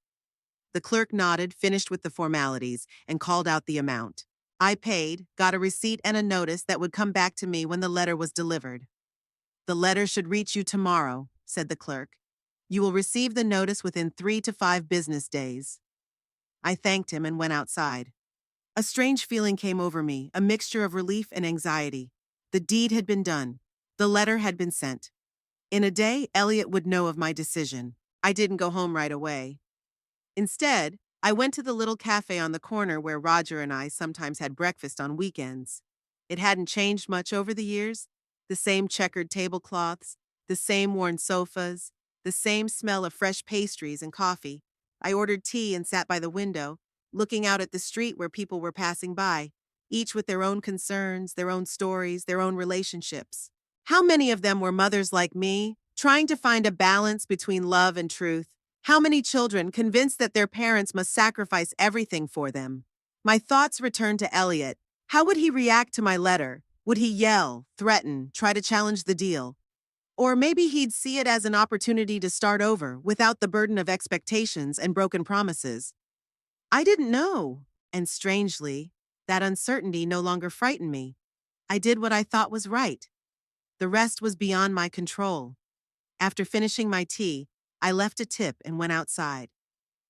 The clerk nodded, finished with the formalities, and called out the amount. I paid, got a receipt and a notice that would come back to me when the letter was delivered. "The letter should reach you tomorrow," said the clerk. "You will receive the notice within 3 to 5 business days." I thanked him and went outside. A strange feeling came over me, a mixture of relief and anxiety. The deed had been done. The letter had been sent. In a day, Elliot would know of my decision. I didn't go home right away. Instead, I went to the little cafe on the corner where Roger and I sometimes had breakfast on weekends. It hadn't changed much over the years. The same checkered tablecloths, the same worn sofas, the same smell of fresh pastries and coffee. I ordered tea and sat by the window, looking out at the street where people were passing by, each with their own concerns, their own stories, their own relationships. How many of them were mothers like me, trying to find a balance between love and truth? How many children convinced that their parents must sacrifice everything for them? My thoughts returned to Elliot. How would he react to my letter? Would he yell, threaten, try to challenge the deal? Or maybe he'd see it as an opportunity to start over without the burden of expectations and broken promises. I didn't know, and strangely, that uncertainty no longer frightened me. I did what I thought was right. The rest was beyond my control. After finishing my tea, I left a tip and went outside.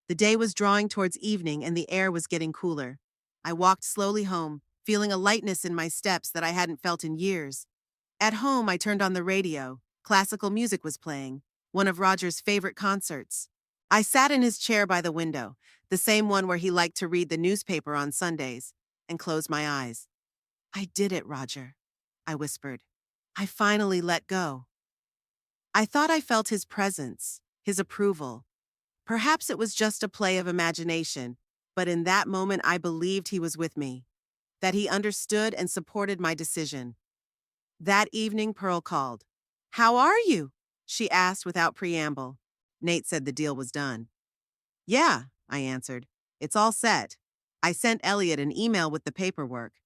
The day was drawing towards evening and the air was getting cooler. I walked slowly home, feeling a lightness in my steps that I hadn't felt in years. At home, I turned on the radio. Classical music was playing, one of Roger's favorite concerts. I sat in his chair by the window, the same one where he liked to read the newspaper on Sundays, and closed my eyes. I did it, Roger, I whispered. I finally let go. I thought I felt his presence, his approval. Perhaps it was just a play of imagination, but in that moment I believed he was with me, that he understood and supported my decision. That evening, Pearl called. "How are you?" she asked without preamble. Nate said the deal was done. "Yeah," I answered. "It's all set. I sent Elliot an email with the paperwork."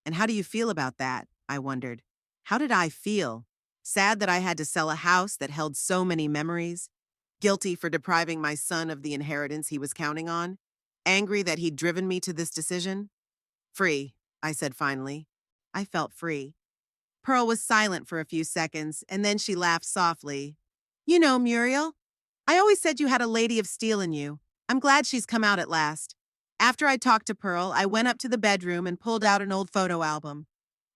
"And how do you feel about that?" I wondered. How did I feel? Sad that I had to sell a house that held so many memories? Guilty for depriving my son of the inheritance he was counting on? Angry that he'd driven me to this decision? "Free," I said finally. I felt free. Pearl was silent for a few seconds, and then she laughed softly. "You know, Muriel, I always said you had a lady of steel in you. I'm glad she's come out at last." After I talked to Pearl, I went up to the bedroom and pulled out an old photo album.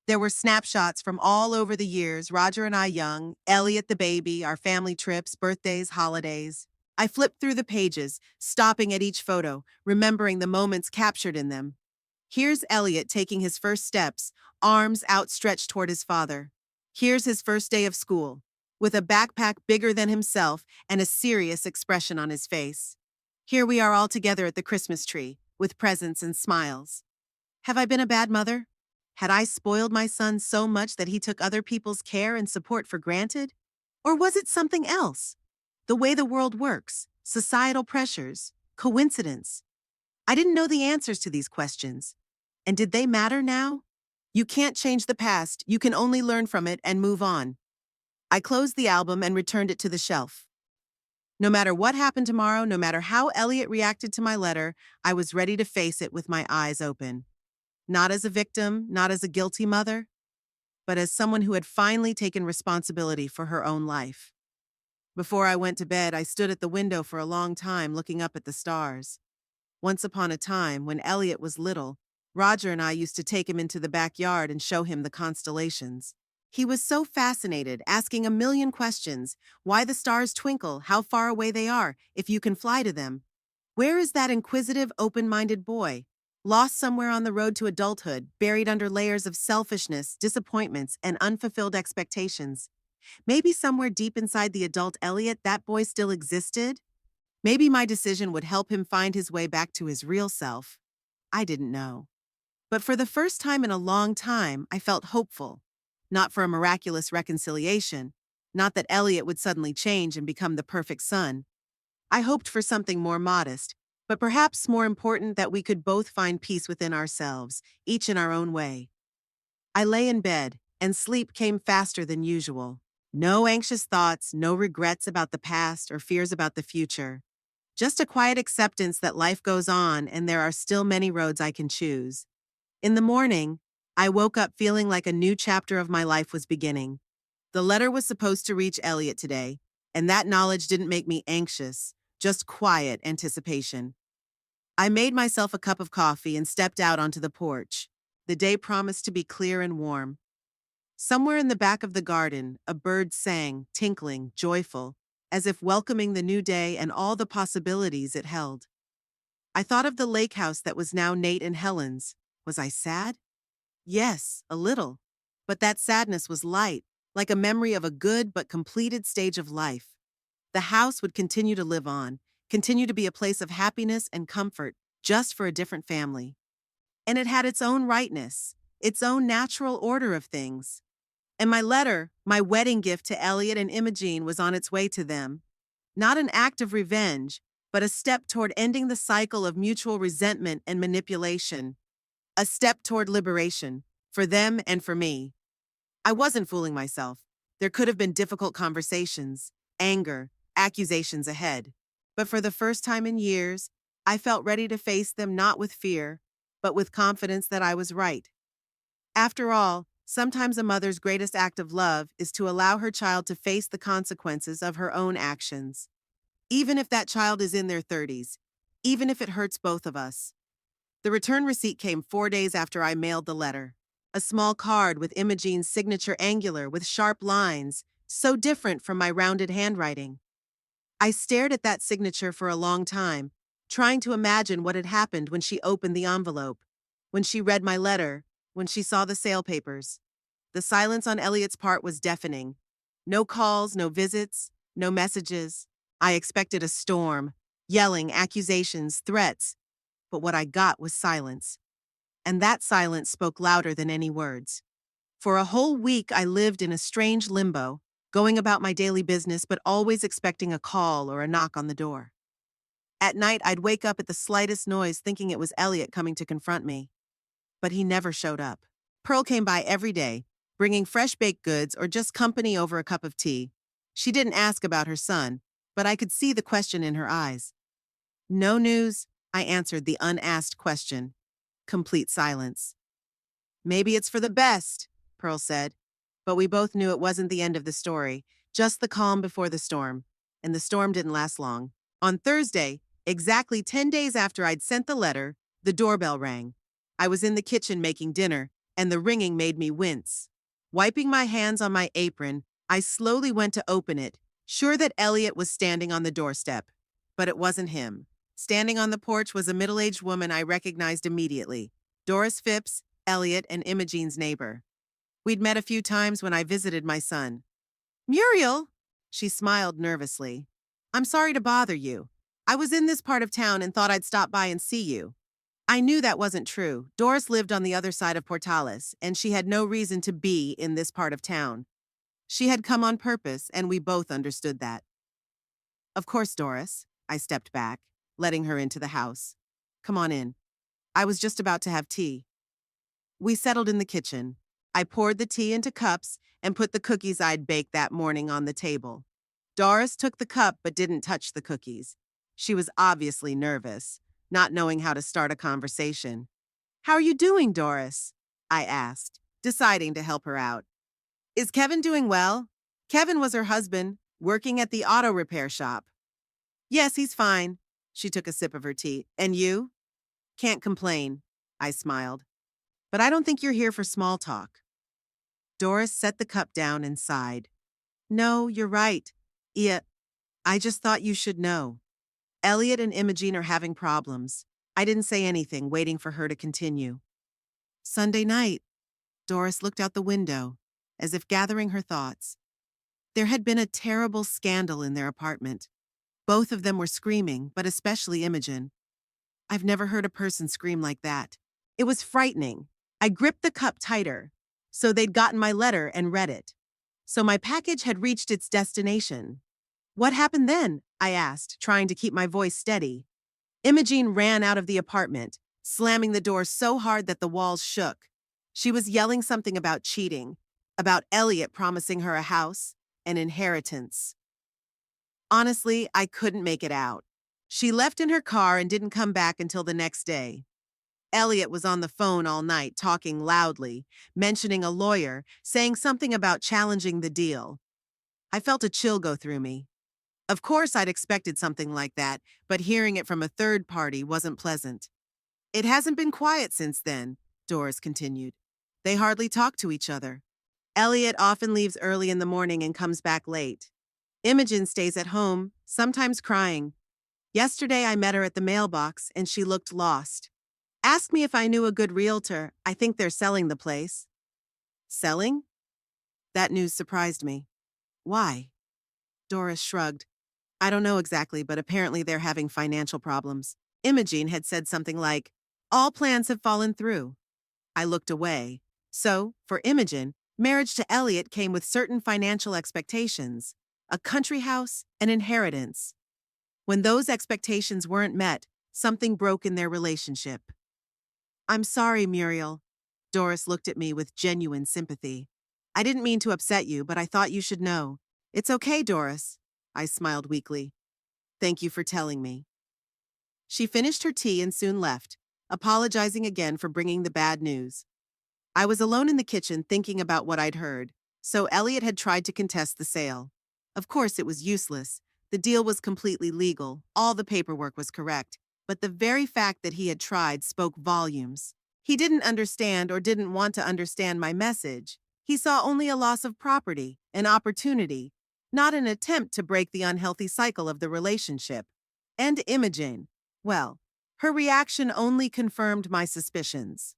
There were snapshots from all over the years, Roger and I young, Elliot the baby, our family trips, birthdays, holidays. I flipped through the pages, stopping at each photo, remembering the moments captured in them. Here's Elliot taking his first steps, arms outstretched toward his father. Here's his first day of school, with a backpack bigger than himself and a serious expression on his face. Here we are all together at the Christmas tree, with presents and smiles. Have I been a bad mother? Had I spoiled my son so much that he took other people's care and support for granted? Or was it something else? The way the world works, societal pressures, coincidence? I didn't know the answers to these questions. And did they matter now? You can't change the past, you can only learn from it and move on. I closed the album and returned it to the shelf. No matter what happened tomorrow, no matter how Elliot reacted to my letter, I was ready to face it with my eyes open. Not as a victim, not as a guilty mother, but as someone who had finally taken responsibility for her own life. Before I went to bed, I stood at the window for a long time looking up at the stars. Once upon a time, when Elliot was little, Roger and I used to take him into the backyard and show him the constellations. He was so fascinated, asking a million questions: why the stars twinkle, how far away they are, if you can fly to them. Where is that inquisitive, open-minded boy? Lost somewhere on the road to adulthood, buried under layers of selfishness, disappointments, and unfulfilled expectations. Maybe somewhere deep inside the adult Elliot, that boy still existed? Maybe my decision would help him find his way back to his real self. I didn't know. But for the first time in a long time, I felt hopeful. Not for a miraculous reconciliation, not that Elliot would suddenly change and become the perfect son. I hoped for something more modest, but perhaps more important, that we could both find peace within ourselves, each in our own way. I lay in bed, and sleep came faster than usual. No anxious thoughts, no regrets about the past or fears about the future. Just a quiet acceptance that life goes on and there are still many roads I can choose. In the morning, I woke up feeling like a new chapter of my life was beginning. The letter was supposed to reach Elliot today, and that knowledge didn't make me anxious, just quiet anticipation. I made myself a cup of coffee and stepped out onto the porch. The day promised to be clear and warm. Somewhere in the back of the garden, a bird sang, tinkling, joyful, as if welcoming the new day and all the possibilities it held. I thought of the lake house that was now Nate and Helen's. Was I sad? Yes, a little. But that sadness was light, like a memory of a good but completed stage of life. The house would continue to live on, continue to be a place of happiness and comfort, just for a different family. And it had its own rightness, its own natural order of things. And my letter, my wedding gift to Elliot and Imogene, was on its way to them. Not an act of revenge, but a step toward ending the cycle of mutual resentment and manipulation. A step toward liberation, for them and for me. I wasn't fooling myself. There could have been difficult conversations, anger, accusations ahead. But for the first time in years, I felt ready to face them, not with fear, but with confidence that I was right. After all, sometimes a mother's greatest act of love is to allow her child to face the consequences of her own actions. Even if that child is in their 30s, even if it hurts both of us. The return receipt came 4 days after I mailed the letter. A small card with Imogene's signature, angular with sharp lines, so different from my rounded handwriting. I stared at that signature for a long time, trying to imagine what had happened when she opened the envelope, when she read my letter, when she saw the sale papers. The silence on Elliot's part was deafening. No calls, no visits, no messages. I expected a storm, yelling, accusations, threats, but what I got was silence. And that silence spoke louder than any words. For a whole week, I lived in a strange limbo, going about my daily business but always expecting a call or a knock on the door. At night, I'd wake up at the slightest noise thinking it was Elliot coming to confront me. But he never showed up. Pearl came by every day, bringing fresh baked goods or just company over a cup of tea. She didn't ask about her son, but I could see the question in her eyes. No news, I answered the unasked question. Complete silence. Maybe it's for the best, Pearl said. But we both knew it wasn't the end of the story, just the calm before the storm. And the storm didn't last long. On Thursday, exactly 10 days after I'd sent the letter, the doorbell rang. I was in the kitchen making dinner, and the ringing made me wince. Wiping my hands on my apron, I slowly went to open it, sure that Elliot was standing on the doorstep. But it wasn't him. Standing on the porch was a middle-aged woman I recognized immediately. Doris Phipps, Elliot, and Imogene's neighbor. We'd met a few times when I visited my son. Muriel, she smiled nervously. I'm sorry to bother you. I was in this part of town and thought I'd stop by and see you. I knew that wasn't true. Doris lived on the other side of Portales, and she had no reason to be in this part of town. She had come on purpose, and we both understood that. Of course, Doris, I stepped back, letting her into the house. Come on in. I was just about to have tea. We settled in the kitchen. I poured the tea into cups and put the cookies I'd baked that morning on the table. Doris took the cup but didn't touch the cookies. She was obviously nervous, not knowing how to start a conversation. How are you doing, Doris? I asked, deciding to help her out. Is Kevin doing well? Kevin was her husband, working at the auto repair shop. Yes, he's fine. She took a sip of her tea. And you? Can't complain, I smiled. But I don't think you're here for small talk. Doris set the cup down and sighed. No, you're right. I just thought you should know. Elliot and Imogen are having problems. I didn't say anything, waiting for her to continue. Sunday night, Doris looked out the window, as if gathering her thoughts. There had been a terrible scandal in their apartment. Both of them were screaming, but especially Imogen. I've never heard a person scream like that. It was frightening. I gripped the cup tighter, so they'd gotten my letter and read it. So my package had reached its destination. What happened then? I asked, trying to keep my voice steady. Imogen ran out of the apartment, slamming the door so hard that the walls shook. She was yelling something about cheating, about Elliot promising her a house, an inheritance. Honestly, I couldn't make it out. She left in her car and didn't come back until the next day. Elliot was on the phone all night, talking loudly, mentioning a lawyer, saying something about challenging the deal. I felt a chill go through me. Of course, I'd expected something like that, but hearing it from a third party wasn't pleasant. It hasn't been quiet since then, Doris continued. They hardly talk to each other. Elliot often leaves early in the morning and comes back late. Imogen stays at home, sometimes crying. Yesterday, I met her at the mailbox, and she looked lost. Asked me if I knew a good realtor. I think they're selling the place. Selling? That news surprised me. Why? Doris shrugged. I don't know exactly, but apparently they're having financial problems. Imogen had said something like, all plans have fallen through. I looked away. So, for Imogen, marriage to Elliot came with certain financial expectations. A country house, an inheritance. When those expectations weren't met, something broke in their relationship. I'm sorry, Muriel. Doris looked at me with genuine sympathy. I didn't mean to upset you, but I thought you should know. It's okay, Doris. I smiled weakly. Thank you for telling me. She finished her tea and soon left, apologizing again for bringing the bad news. I was alone in the kitchen thinking about what I'd heard. So Elliot had tried to contest the sale. Of course, it was useless. The deal was completely legal. All the paperwork was correct. But the very fact that he had tried spoke volumes. He didn't understand or didn't want to understand my message. He saw only a loss of property, an opportunity, not an attempt to break the unhealthy cycle of the relationship. And Imogen, well, her reaction only confirmed my suspicions.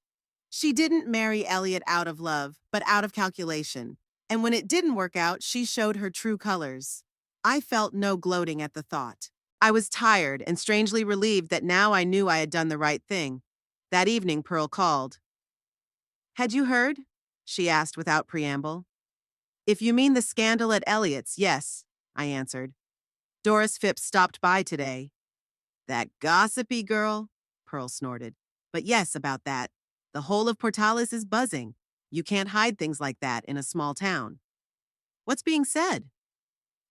She didn't marry Elliot out of love, but out of calculation. And when it didn't work out, she showed her true colors. I felt no gloating at the thought. I was tired and strangely relieved that now I knew I had done the right thing. That evening, Pearl called. "Had you heard?" she asked without preamble. "If you mean the scandal at Elliot's, yes," I answered. "Doris Phipps stopped by today." "That gossipy girl?" Pearl snorted. "But yes, about that. The whole of Portales is buzzing. You can't hide things like that in a small town." "What's being said?"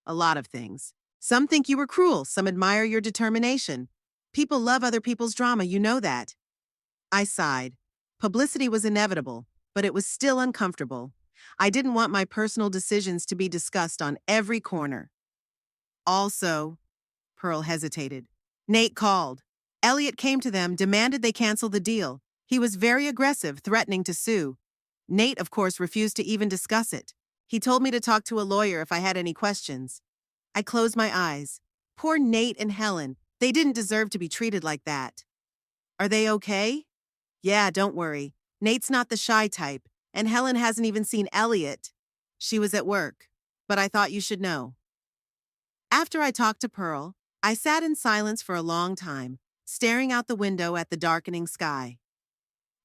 "A lot of things. Some think you were cruel, some admire your determination. People love other people's drama, you know that." I sighed. Publicity was inevitable, but it was still uncomfortable. I didn't want my personal decisions to be discussed on every corner. "Also," Pearl hesitated, "Nate called. Elliot came to them, demanded they cancel the deal. He was very aggressive, threatening to sue. Nate, of course, refused to even discuss it. He told me to talk to a lawyer if I had any questions." I closed my eyes. Poor Nate and Helen. They didn't deserve to be treated like that. "Are they okay?" "Yeah, don't worry. Nate's not the shy type, and Helen hasn't even seen Elliot." "She was at work, but I thought you should know." After I talked to Pearl, I sat in silence for a long time, staring out the window at the darkening sky.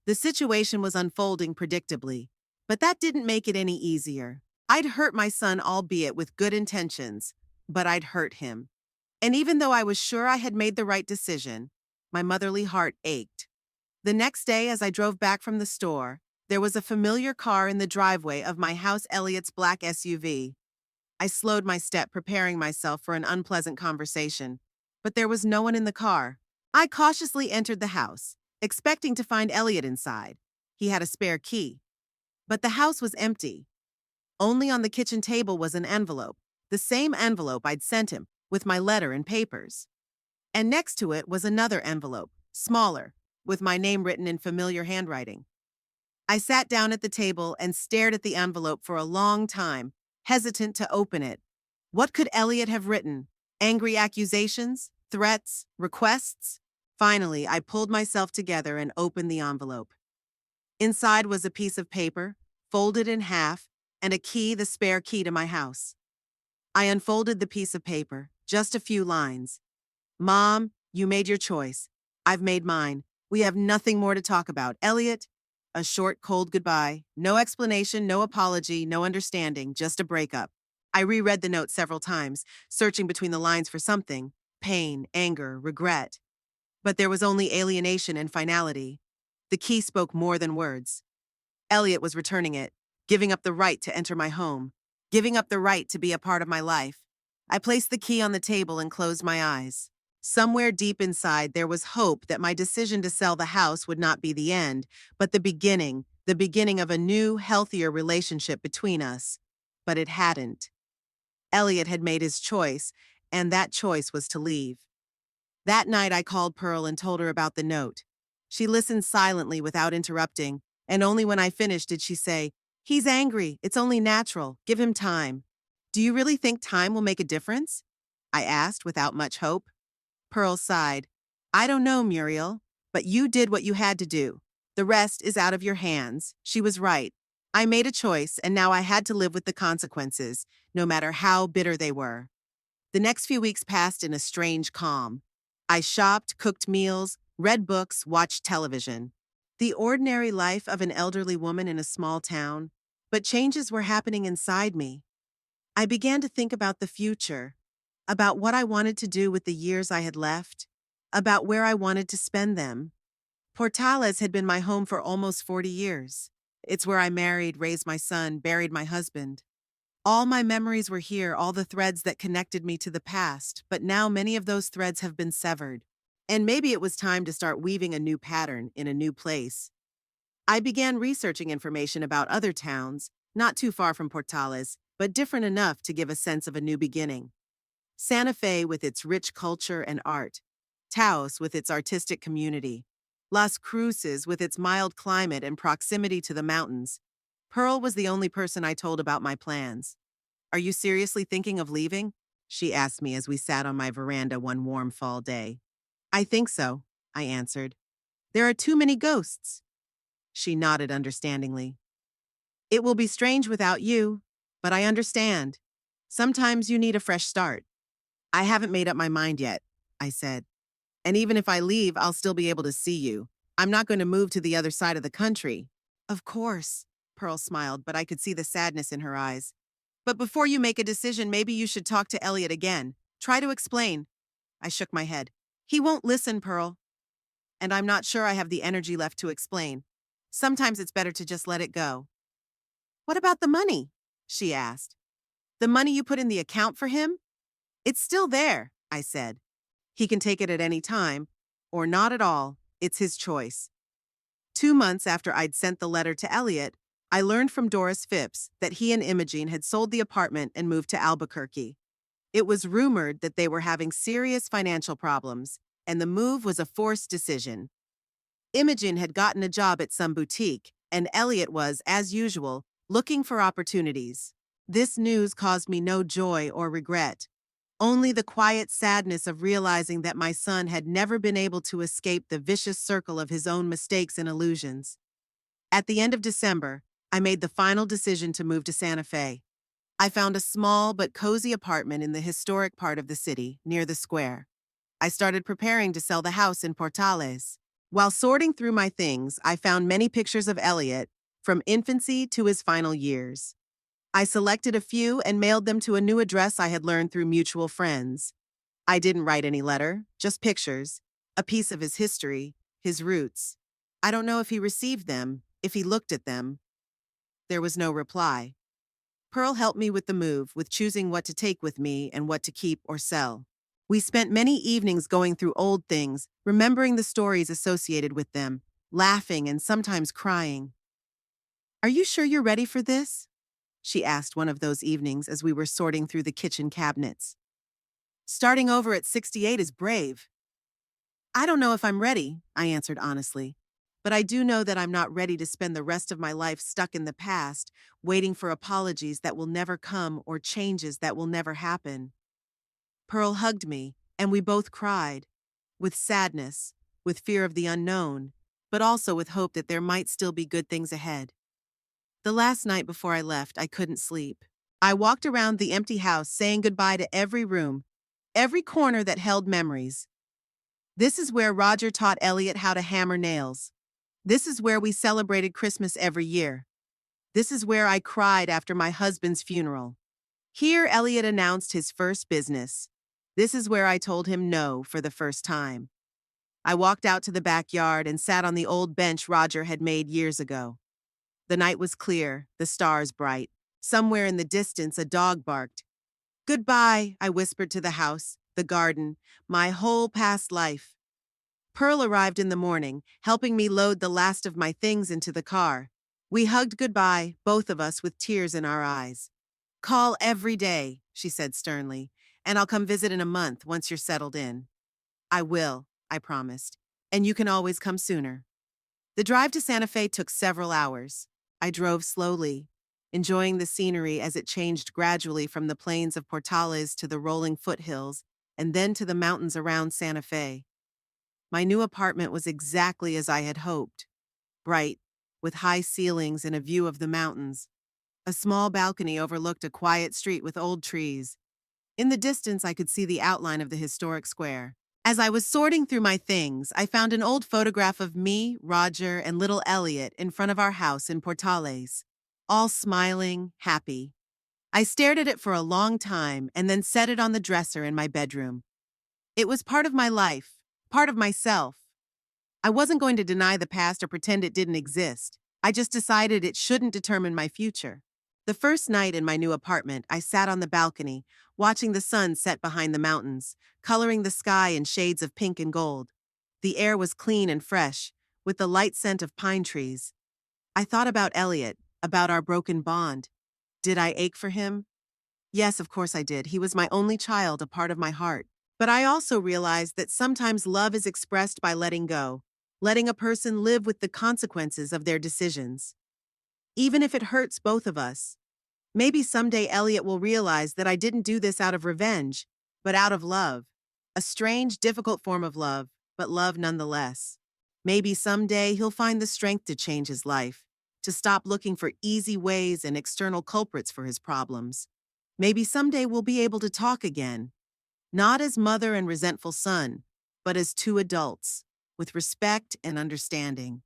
The situation was unfolding predictably, but that didn't make it any easier. I'd hurt my son, albeit with good intentions, but I'd hurt him. And even though I was sure I had made the right decision, my motherly heart ached. The next day, as I drove back from the store, there was a familiar car in the driveway of my house, Elliot's black SUV. I slowed my step, preparing myself for an unpleasant conversation, but there was no one in the car. I cautiously entered the house, expecting to find Elliot inside. He had a spare key. But the house was empty. Only on the kitchen table was an envelope, the same envelope I'd sent him, with my letter and papers. And next to it was another envelope, smaller, with my name written in familiar handwriting. I sat down at the table and stared at the envelope for a long time, hesitant to open it. What could Elliot have written? Angry accusations? Threats? Requests? Finally, I pulled myself together and opened the envelope. Inside was a piece of paper, folded in half, and a key, the spare key to my house. I unfolded the piece of paper, just a few lines. "Mom, you made your choice. I've made mine. We have nothing more to talk about. Elliot," a short, cold goodbye. No explanation, no apology, no understanding, just a breakup. I reread the note several times, searching between the lines for something. Pain, anger, regret. But there was only alienation and finality. The key spoke more than words. Elliot was returning it, giving up the right to enter my home, giving up the right to be a part of my life. I placed the key on the table and closed my eyes. Somewhere deep inside, there was hope that my decision to sell the house would not be the end, but the beginning of a new, healthier relationship between us. But it hadn't. Elliot had made his choice, and that choice was to leave. That night, I called Pearl and told her about the note. She listened silently without interrupting, and only when I finished did she say, "He's angry. It's only natural. Give him time." "Do you really think time will make a difference?" I asked without much hope. Pearl sighed. "I don't know, Muriel, but you did what you had to do. The rest is out of your hands." She was right. I made a choice, and now I had to live with the consequences, no matter how bitter they were. The next few weeks passed in a strange calm. I shopped, cooked meals, read books, watched television. The ordinary life of an elderly woman in a small town, but changes were happening inside me. I began to think about the future, about what I wanted to do with the years I had left, about where I wanted to spend them. Portales had been my home for almost 40 years. It's where I married, raised my son, buried my husband. All my memories were here, all the threads that connected me to the past, but now many of those threads have been severed. And maybe it was time to start weaving a new pattern in a new place. I began researching information about other towns, not too far from Portales, but different enough to give a sense of a new beginning. Santa Fe with its rich culture and art, Taos with its artistic community, Las Cruces with its mild climate and proximity to the mountains, Pearl was the only person I told about my plans. Are you seriously thinking of leaving? She asked me as we sat on my veranda one warm fall day. I think so, I answered. There are too many ghosts. She nodded understandingly. It will be strange without you, but I understand. Sometimes you need a fresh start. I haven't made up my mind yet, I said. And even if I leave, I'll still be able to see you. I'm not going to move to the other side of the country. Of course, Pearl smiled, but I could see the sadness in her eyes. But before you make a decision, maybe you should talk to Elliot again. Try to explain. I shook my head. He won't listen, Pearl. And I'm not sure I have the energy left to explain. Sometimes it's better to just let it go. What about the money? She asked. The money you put in the account for him? It's still there, I said. He can take it at any time, or not at all. It's his choice. 2 months after I'd sent the letter to Elliot, I learned from Doris Phipps that he and Imogene had sold the apartment and moved to Albuquerque. It was rumored that they were having serious financial problems, and the move was a forced decision. Imogen had gotten a job at some boutique, and Elliot was, as usual, looking for opportunities. This news caused me no joy or regret, only the quiet sadness of realizing that my son had never been able to escape the vicious circle of his own mistakes and illusions. At the end of December, I made the final decision to move to Santa Fe. I found a small but cozy apartment in the historic part of the city, near the square. I started preparing to sell the house in Portales. While sorting through my things, I found many pictures of Elliot, from infancy to his final years. I selected a few and mailed them to a new address I had learned through mutual friends. I didn't write any letter, just pictures, a piece of his history, his roots. I don't know if he received them, if he looked at them. There was no reply. Pearl helped me with the move, with choosing what to take with me and what to keep or sell. We spent many evenings going through old things, remembering the stories associated with them, laughing and sometimes crying. Are you sure you're ready for this? She asked one of those evenings as we were sorting through the kitchen cabinets. Starting over at 68 is brave. I don't know if I'm ready, I answered honestly. But I do know that I'm not ready to spend the rest of my life stuck in the past, waiting for apologies that will never come or changes that will never happen. Pearl hugged me, and we both cried, with sadness, with fear of the unknown, but also with hope that there might still be good things ahead. The last night before I left, I couldn't sleep. I walked around the empty house saying goodbye to every room, every corner that held memories. This is where Roger taught Elliot how to hammer nails. This is where we celebrated Christmas every year. This is where I cried after my husband's funeral. Here, Elliot announced his first business. This is where I told him no for the first time. I walked out to the backyard and sat on the old bench Roger had made years ago. The night was clear, the stars bright. Somewhere in the distance, a dog barked. Goodbye, I whispered to the house, the garden, my whole past life. Pearl arrived in the morning, helping me load the last of my things into the car. We hugged goodbye, both of us with tears in our eyes. Call every day, she said sternly, and I'll come visit in a month once you're settled in. I will, I promised, and you can always come sooner. The drive to Santa Fe took several hours. I drove slowly, enjoying the scenery as it changed gradually from the plains of Portales to the rolling foothills, and then to the mountains around Santa Fe. My new apartment was exactly as I had hoped. Bright, with high ceilings and a view of the mountains. A small balcony overlooked a quiet street with old trees. In the distance, I could see the outline of the historic square. As I was sorting through my things, I found an old photograph of me, Roger, and little Elliot in front of our house in Portales, all smiling, happy. I stared at it for a long time and then set it on the dresser in my bedroom. It was part of my life, part of myself. I wasn't going to deny the past or pretend it didn't exist. I just decided it shouldn't determine my future. The first night in my new apartment, I sat on the balcony, watching the sun set behind the mountains, coloring the sky in shades of pink and gold. The air was clean and fresh, with the light scent of pine trees. I thought about Elliot, about our broken bond. Did I ache for him? Yes, of course I did. He was my only child, a part of my heart. But I also realized that sometimes love is expressed by letting go, letting a person live with the consequences of their decisions. even if it hurts both of us. Maybe someday Elliot will realize that I didn't do this out of revenge, but out of love. A strange, difficult form of love, but love nonetheless. Maybe someday he'll find the strength to change his life, to stop looking for easy ways and external culprits for his problems. Maybe someday we'll be able to talk again, not as mother and resentful son, but as two adults, with respect and understanding.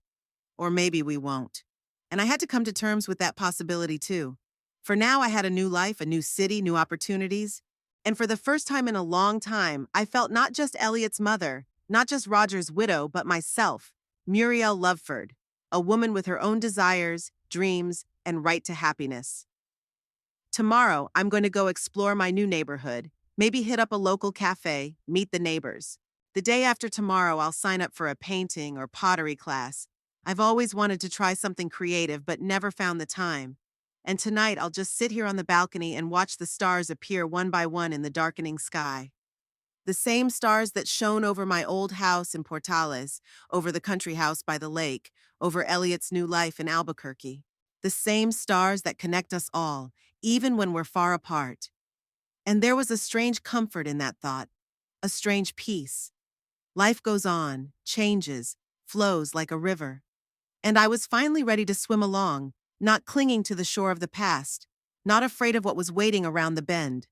Or maybe we won't. And I had to come to terms with that possibility too. For now, I had a new life, a new city, new opportunities. And for the first time in a long time, I felt not just Elliot's mother, not just Roger's widow, but myself, Muriel Loveford, a woman with her own desires, dreams, and right to happiness. Tomorrow, I'm going to go explore my new neighborhood, maybe hit up a local cafe, meet the neighbors. The day after tomorrow, I'll sign up for a painting or pottery class. I've always wanted to try something creative but never found the time. And tonight, I'll just sit here on the balcony and watch the stars appear one by one in the darkening sky. The same stars that shone over my old house in Portales, over the country house by the lake, over Elliot's new life in Albuquerque. The same stars that connect us all, even when we're far apart. And there was a strange comfort in that thought, a strange peace. Life goes on, changes, flows like a river. And I was finally ready to swim along, not clinging to the shore of the past, not afraid of what was waiting around the bend.